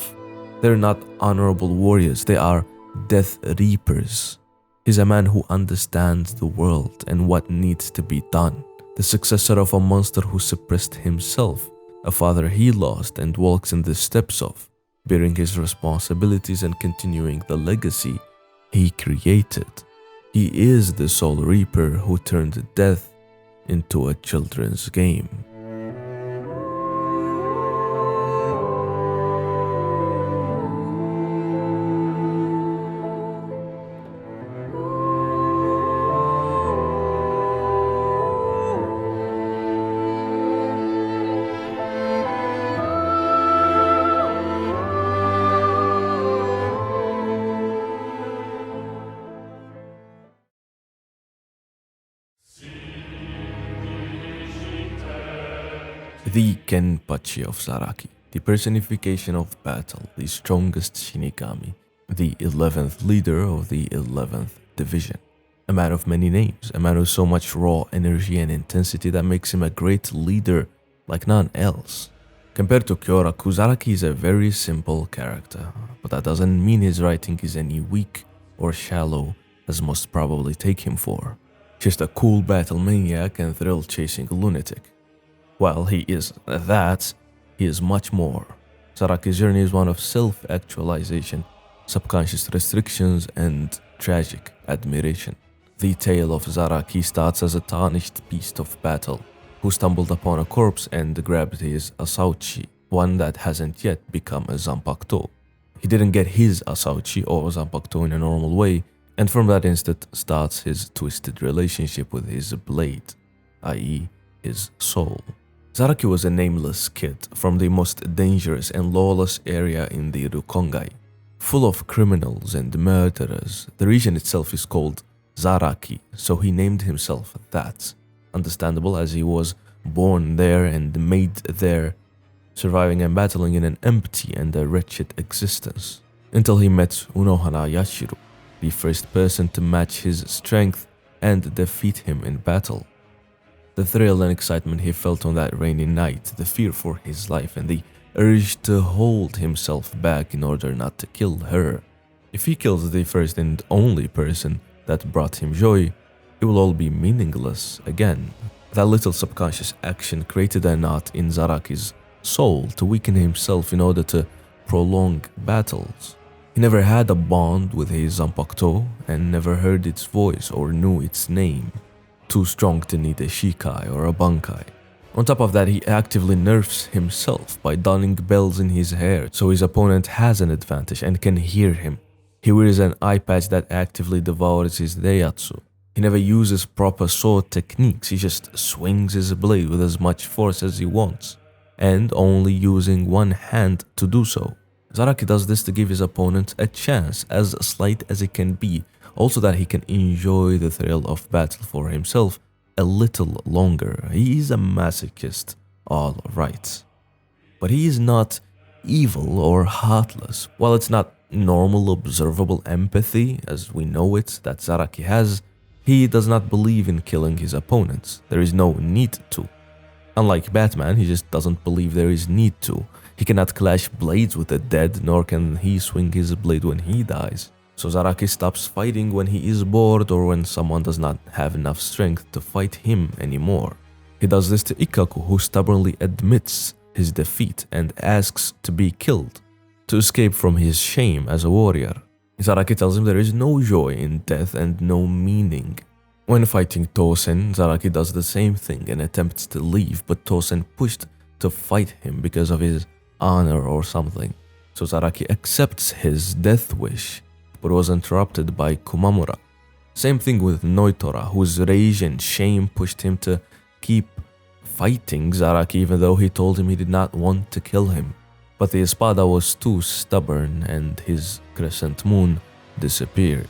They're not honorable warriors, they are death reapers. He's a man who understands the world and what needs to be done. The successor of a monster who suppressed himself, a father he lost and walks in the steps of, bearing his responsibilities and continuing the legacy he created. He is the Soul Reaper who turned death into a children's game. The Kenpachi of Zaraki, the personification of battle, the strongest Shinigami, the 11th leader of the 11th division. A man of many names, a man with so much raw energy and intensity that makes him a great leader like none else. Compared to Kyoraku, Zaraki is a very simple character, but that doesn't mean his writing is any weak or shallow as most probably take him for. Just a cool battle maniac and thrill-chasing lunatic. While he is that, he is much more. Zaraki's journey is one of self-actualization, subconscious restrictions, and tragic admiration. The tale of Zaraki starts as a tarnished beast of battle, who stumbled upon a corpse and grabbed his Asauchi, one that hasn't yet become a Zanpakuto. He didn't get his Asauchi or Zanpakuto in a normal way, and from that instant starts his twisted relationship with his blade, i.e. his soul. Zaraki was a nameless kid from the most dangerous and lawless area in the Rukongai. Full of criminals and murderers, the region itself is called Zaraki, so he named himself that. Understandable, as he was born there and made there, surviving and battling in an empty and a wretched existence. Until he met Unohana Yashiro, the first person to match his strength and defeat him in battle. The thrill and excitement he felt on that rainy night, the fear for his life, and the urge to hold himself back in order not to kill her. If he kills the first and only person that brought him joy, it will all be meaningless again. That little subconscious action created a knot in Zaraki's soul to weaken himself in order to prolong battles. He never had a bond with his Zanpakuto and never heard its voice or knew its name. Too strong to need a Shikai or a Bankai. On top of that, he actively nerfs himself by donning bells in his hair so his opponent has an advantage and can hear him. He wears an eye patch that actively devours his Deiatsu. He never uses proper sword techniques, he just swings his blade with as much force as he wants, and only using one hand to do so. Zaraki does this to give his opponent a chance, as slight as it can be, also that he can enjoy the thrill of battle for himself a little longer. He is a masochist, all right. But he is not evil or heartless. While it's not normal observable empathy, as we know it, that Zaraki has, he does not believe in killing his opponents. There is no need to. Unlike Batman, he just doesn't believe there is need to. He cannot clash blades with the dead, nor can he swing his blade when he dies. So Zaraki stops fighting when he is bored or when someone does not have enough strength to fight him anymore. He does this to Ikkaku, who stubbornly admits his defeat and asks to be killed, to escape from his shame as a warrior. Zaraki tells him there is no joy in death and no meaning. When fighting Tosen, Zaraki does the same thing and attempts to leave, but Tosen pushed to fight him because of his honor or something. So Zaraki accepts his death wish, but was interrupted by Kumamura. Same thing with Noitora, whose rage and shame pushed him to keep fighting Zaraki even though he told him he did not want to kill him. But the Espada was too stubborn and his crescent moon disappeared.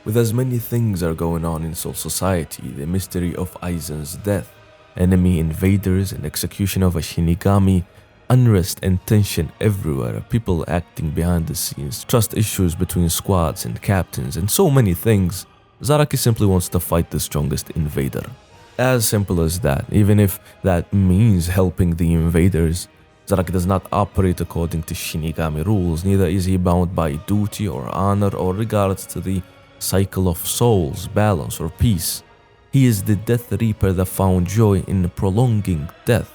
With as many things are going on in Soul Society, the mystery of Aizen's death, enemy invaders and execution of a Shinigami, unrest and tension everywhere, people acting behind the scenes, trust issues between squads and captains, and so many things, Zaraki simply wants to fight the strongest invader. As simple as that, even if that means helping the invaders. Zaraki does not operate according to Shinigami rules, neither is he bound by duty or honor or regards to the cycle of souls, balance or peace. He is the Death Reaper that found joy in prolonging death,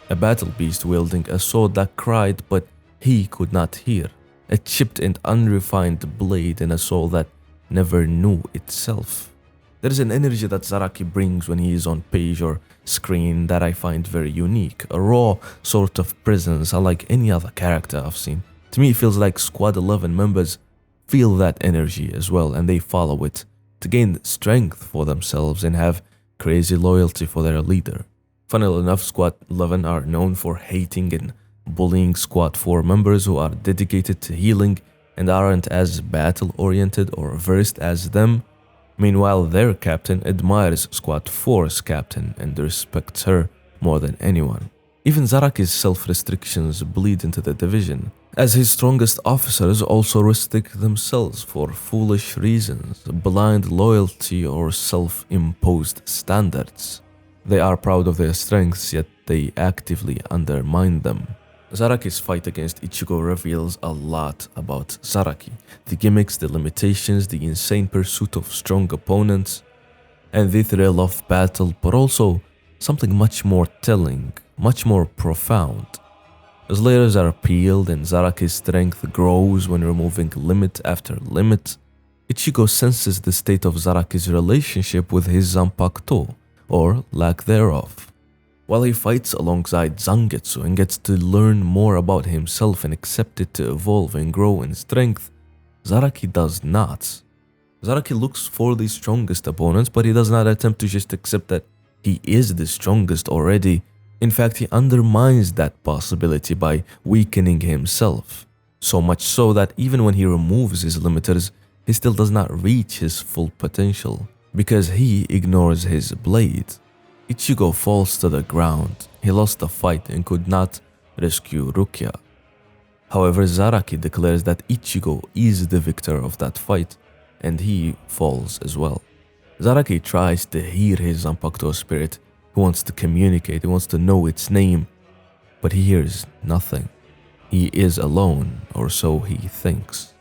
a battle beast wielding a sword that cried but he could not hear, a chipped and unrefined blade in a soul that never knew itself. There is an energy that Zaraki brings when he is on page or screen that I find very unique, a raw sort of presence unlike any other character I've seen. To me, it feels like Squad 11 members feel that energy as well and they follow it to gain strength for themselves and have crazy loyalty for their leader. Funnily enough, Squad 11 are known for hating and bullying Squad 4 members who are dedicated to healing and aren't as battle-oriented or versed as them. Meanwhile, their captain admires Squad 4's captain and respects her more than anyone. Even Zaraki's self-restrictions bleed into the division, as his strongest officers also restrict themselves for foolish reasons, blind loyalty or self-imposed standards. They are proud of their strengths, yet they actively undermine them. Zaraki's fight against Ichigo reveals a lot about Zaraki, the gimmicks, the limitations, the insane pursuit of strong opponents, and the thrill of battle, but also something much more telling, much more profound. As layers are peeled and Zaraki's strength grows when removing limit after limit, Ichigo senses the state of Zaraki's relationship with his Zanpakuto, or lack thereof. While he fights alongside Zangetsu and gets to learn more about himself and accept it to evolve and grow in strength, Zaraki does not. Zaraki looks for the strongest opponents, but he does not attempt to just accept that he is the strongest already. In fact, he undermines that possibility by weakening himself. So much so that even when he removes his limiters, he still does not reach his full potential, because he ignores his blade. Ichigo falls to the ground. He lost the fight and could not rescue Rukia. However, Zaraki declares that Ichigo is the victor of that fight, and he falls as well. Zaraki tries to hear his Zanpakuto spirit. He wants to communicate, he wants to know its name, but he hears nothing. He is alone, or so he thinks.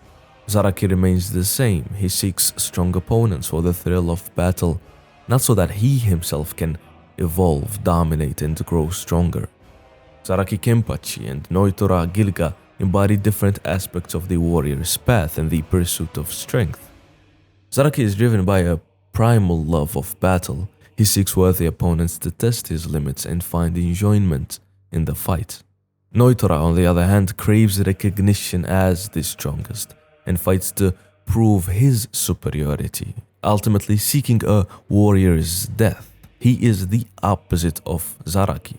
Zaraki remains the same. He seeks strong opponents for the thrill of battle, not so that he himself can evolve, dominate, and grow stronger. Zaraki Kenpachi and Noitora Gilga embody different aspects of the warrior's path and the pursuit of strength. Zaraki is driven by a primal love of battle. He seeks worthy opponents to test his limits and find enjoyment in the fight. Noitora, on the other hand, craves recognition as the strongest and fights to prove his superiority, ultimately seeking a warrior's death. He is the opposite of Zaraki.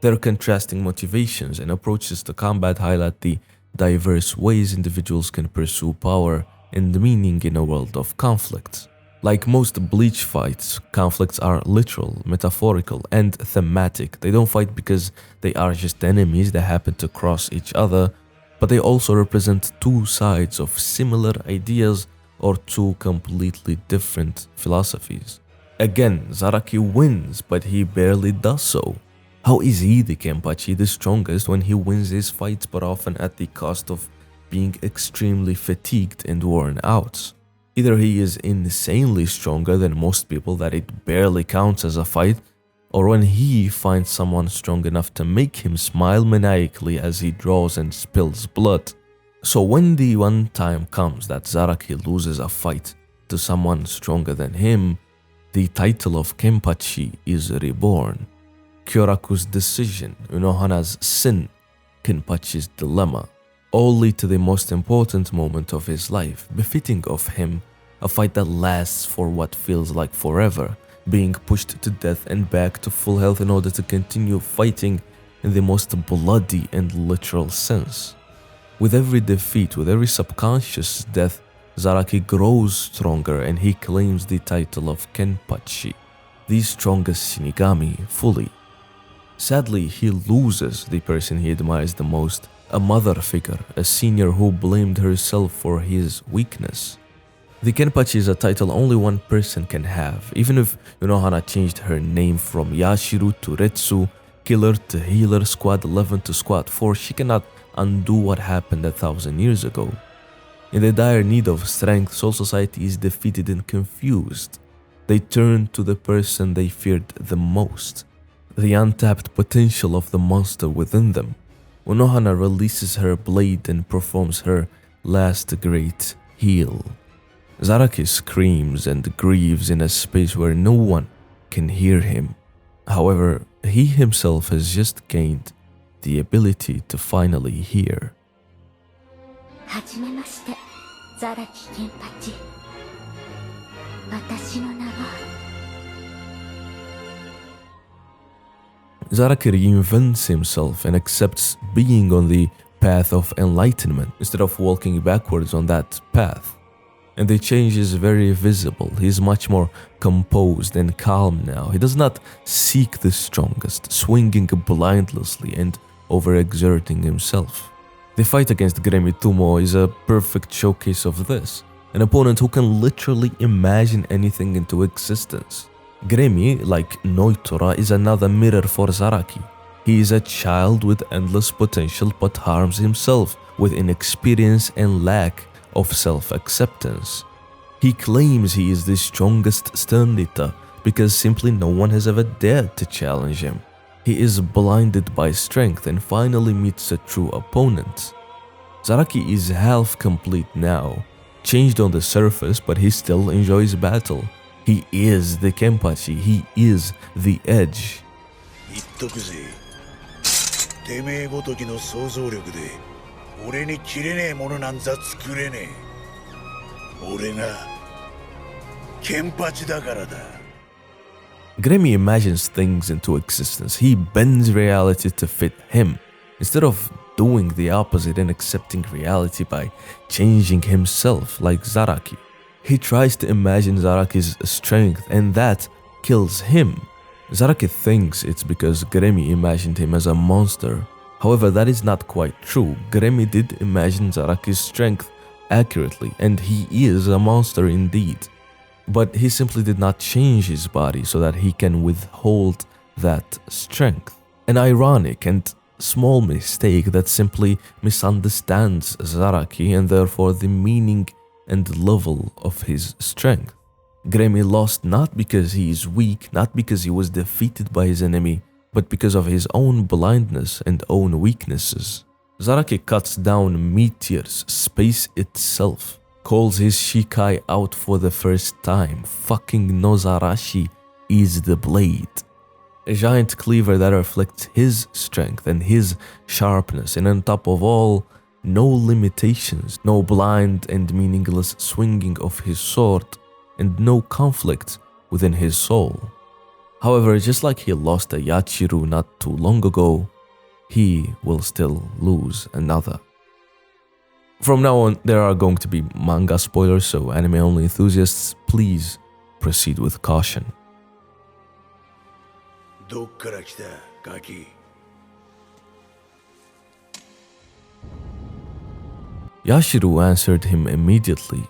Their contrasting motivations and approaches to combat highlight the diverse ways individuals can pursue power and meaning in a world of conflict. Like most Bleach fights, conflicts are literal, metaphorical, and thematic. They don't fight because they are just enemies that happen to cross each other, but they also represent two sides of similar ideas or two completely different philosophies. Again, Zaraki wins, but he barely does so. How is he, the Kenpachi, the strongest when he wins his fights, but often at the cost of being extremely fatigued and worn out? Either he is insanely stronger than most people that it barely counts as a fight, or when he finds someone strong enough to make him smile maniacally as he draws and spills blood. So when the one time comes that Zaraki loses a fight to someone stronger than him, the title of Kenpachi is reborn. Kyoraku's decision, Unohana's sin, Kenpachi's dilemma, all lead to the most important moment of his life, befitting of him, a fight that lasts for what feels like forever, being pushed to death and back to full health in order to continue fighting in the most bloody and literal sense. With every defeat, with every subconscious death, Zaraki grows stronger and he claims the title of Kenpachi, the strongest Shinigami, fully. Sadly, he loses the person he admires the most, a mother figure, a senior who blamed herself for his weakness. The Kenpachi is a title only one person can have. Even if Unohana changed her name from Yashiru to Retsu, Killer to Healer, Squad 11 to Squad 4, she cannot undo what happened 1,000 years ago. In the dire need of strength, Soul Society is defeated and confused. They turn to the person they feared the most, the untapped potential of the monster within them. Unohana releases her blade and performs her last great heal. Zaraki screams and grieves in a space where no one can hear him. However, he himself has just gained the ability to finally hear. はじめまして、ザラキケンパチ。私の名は。Zaraki reinvents himself and accepts being on the path of enlightenment instead of walking backwards on that path. And the change is very visible. He is much more composed and calm now. He does not seek the strongest, swinging blindlessly and overexerting himself. The fight against Gremitumo is a perfect showcase of this, an opponent who can literally imagine anything into existence. Gremi, like Noitora, is another mirror for Zaraki. He is a child with endless potential but harms himself with inexperience and lack of self-acceptance. He claims he is the strongest Sternita because simply no one has ever dared to challenge him. He is blinded by strength and finally meets a true opponent. Zaraki is half complete now, changed on the surface, but he still enjoys battle. He is the Kenpachi, he is the edge. 言っとくぜ。てめえごときの想像力で俺に切れねえものなんざ作れねえ。俺がケンパチだからだ。Gremi imagines things into existence. He bends reality to fit him, instead of doing the opposite and accepting reality by changing himself like Zaraki. He tries to imagine Zaraki's strength and that kills him. Zaraki thinks it's because Gremi imagined him as a monster. However, that is not quite true. Gremi did imagine Zaraki's strength accurately, and he is a monster indeed. But he simply did not change his body so that he can withhold that strength. An ironic and small mistake that simply misunderstands Zaraki and therefore the meaning and level of his strength. Gremi lost not because he is weak, not because he was defeated by his enemy, but because of his own blindness and own weaknesses. Zaraki cuts down meteors, space itself, calls his Shikai out for the first time. Fucking Nozarashi is the blade. A giant cleaver that reflects his strength and his sharpness, and on top of all, no limitations, no blind and meaningless swinging of his sword, and no conflict within his soul. However, just like he lost a Yachiru not too long ago, he will still lose another. From now on, there are going to be manga spoilers, so anime-only enthusiasts, please proceed with caution. どっから来た、ガキ。Yashiru answered him immediately.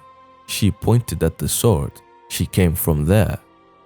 She pointed at the sword. She came from there.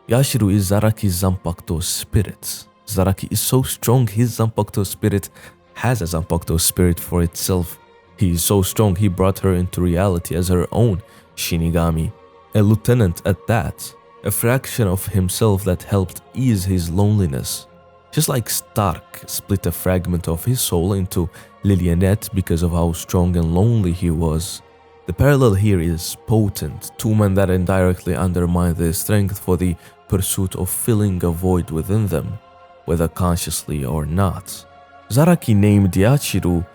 Yashiru is Zaraki's Zanpakuto spirit. Zaraki is so strong, his Zanpakuto spirit has a Zanpakuto spirit for itself. He is so strong, he brought her into reality as her own Shinigami, a lieutenant at that, a fraction of himself that helped ease his loneliness. Just like Stark split a fragment of his soul into Lilianette because of how strong and lonely he was. The parallel here is potent, two men that indirectly undermine their strength for the pursuit of filling a void within them, whether consciously or not. Zaraki named Yachiru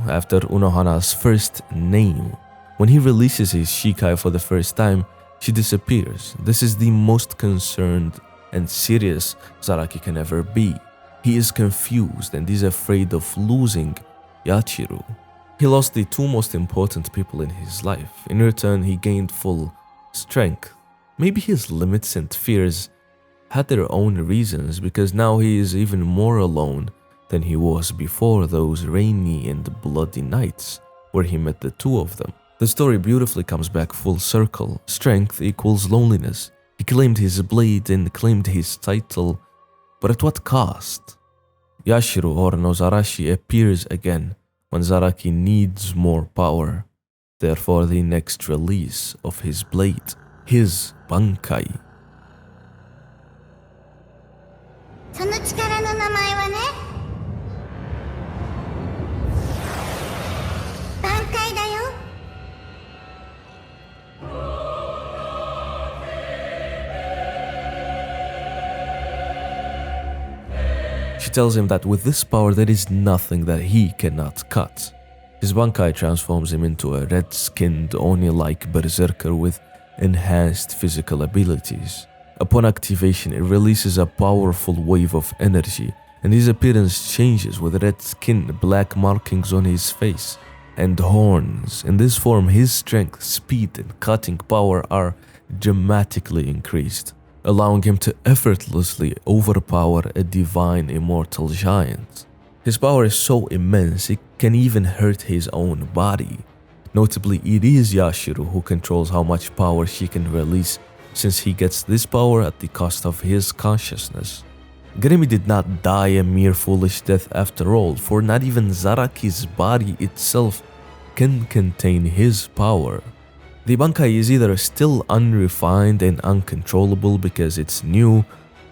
after Unohana's first name. When he releases his Shikai for the first time, she disappears. This is the most concerned and serious Zaraki can ever be. He is confused and is afraid of losing Yachiru. He lost the two most important people in his life. In return, he gained full strength. Maybe his limits and fears had their own reasons, because now he is even more alone than he was before those rainy and bloody nights where he met the two of them. The story beautifully comes back full circle. Strength equals loneliness. He claimed his blade and claimed his title, but at what cost? Yashiro or Nozarashi appears again when Zaraki needs more power. Therefore, the next release of his blade, his Bankai. その力の名前はね、挽回だよ。 She tells him that with this power there is nothing that he cannot cut. His Bankai transforms him into a red-skinned Oni-like berserker with enhanced physical abilities. Upon activation, it releases a powerful wave of energy, and his appearance changes with red skin, black markings on his face, and horns. In this form, his strength, speed, and cutting power are dramatically increased, allowing him to effortlessly overpower a divine immortal giant. His power is so immense, it can even hurt his own body. Notably, it is Yashiro who controls how much power she can release, since he gets this power at the cost of his consciousness. Gremi did not die a mere foolish death after all, for not even Zaraki's body itself can contain his power. The Bankai is either still unrefined and uncontrollable because it's new,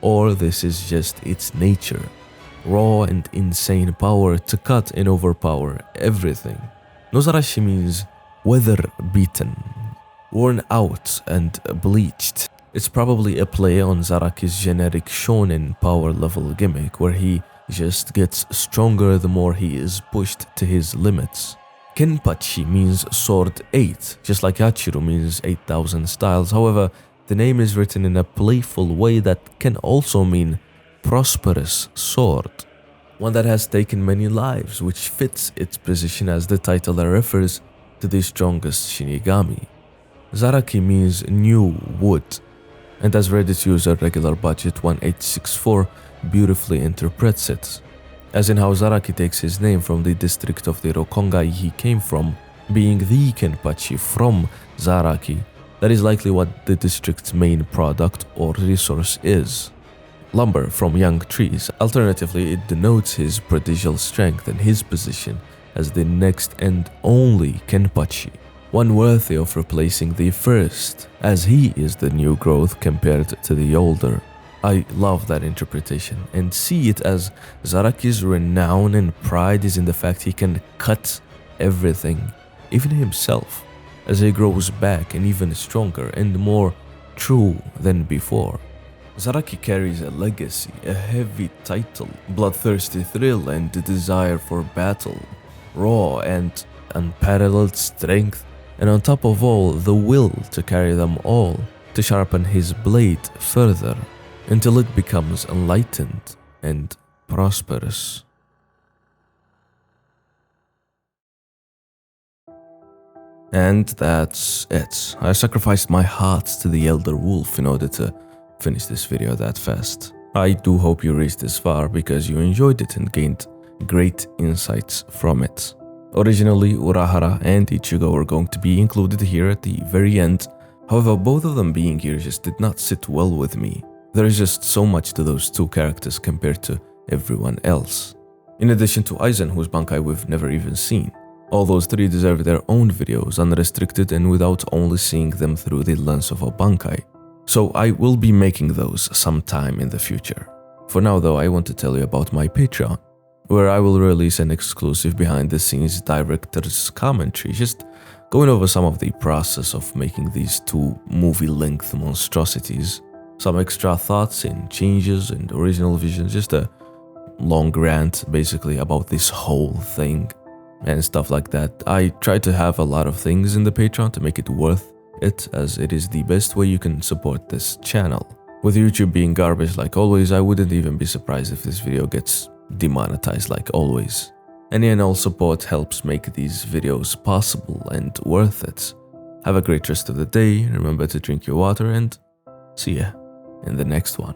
or this is just its nature. Raw and insane power to cut and overpower everything. Nozarashi means weather-beaten, worn out and bleached. It's probably a play on Zaraki's generic shonen power level gimmick where he just gets stronger the more he is pushed to his limits. Kenpachi means sword 8, just like Yachiro means 8,000 styles. However, the name is written in a playful way that can also mean prosperous sword, one that has taken many lives, which fits its position as the title that refers to the strongest Shinigami. Zaraki means new wood, and as Reddit user regular budget 1864 beautifully interprets it, as in how Zaraki takes his name from the district of the Rokongai he came from, being the Kenpachi from Zaraki. That is likely what the district's main product or resource is. Lumber from young trees. Alternatively, it denotes his prodigal strength and his position as the next and only Kenpachi, one worthy of replacing the first, as he is the new growth compared to the older. I love that interpretation and see it as Zaraki's renown and pride is in the fact he can cut everything, even himself, as he grows back and even stronger and more true than before. Zaraki carries a legacy, a heavy title, bloodthirsty thrill and a desire for battle, raw and unparalleled strength, and on top of all, the will to carry them all, to sharpen his blade further, until it becomes enlightened and prosperous. And that's it. I sacrificed my heart to the Elder Wolf in order to finish this video that fast. I do hope you reached this far because you enjoyed it and gained great insights from it. Originally, Urahara and Ichigo were going to be included here at the very end. However, both of them being here just did not sit well with me. There is just so much to those two characters compared to everyone else. In addition to Aizen, whose Bankai we've never even seen. All those three deserve their own videos, unrestricted and without only seeing them through the lens of a Bankai. So I will be making those sometime in the future. For now though, I want to tell you about my Patreon, where I will release an exclusive behind-the-scenes director's commentary, just going over some of the process of making these two movie-length monstrosities, some extra thoughts and changes and original visions, just a long rant basically about this whole thing and stuff like that. I try to have a lot of things in the Patreon to make it worth it, as it is the best way you can support this channel. With YouTube being garbage like always, I wouldn't even be surprised if this video gets demonetized like always. Any and all support helps make these videos possible and worth it. Have a great rest of the day, remember to drink your water, and see ya in the next one.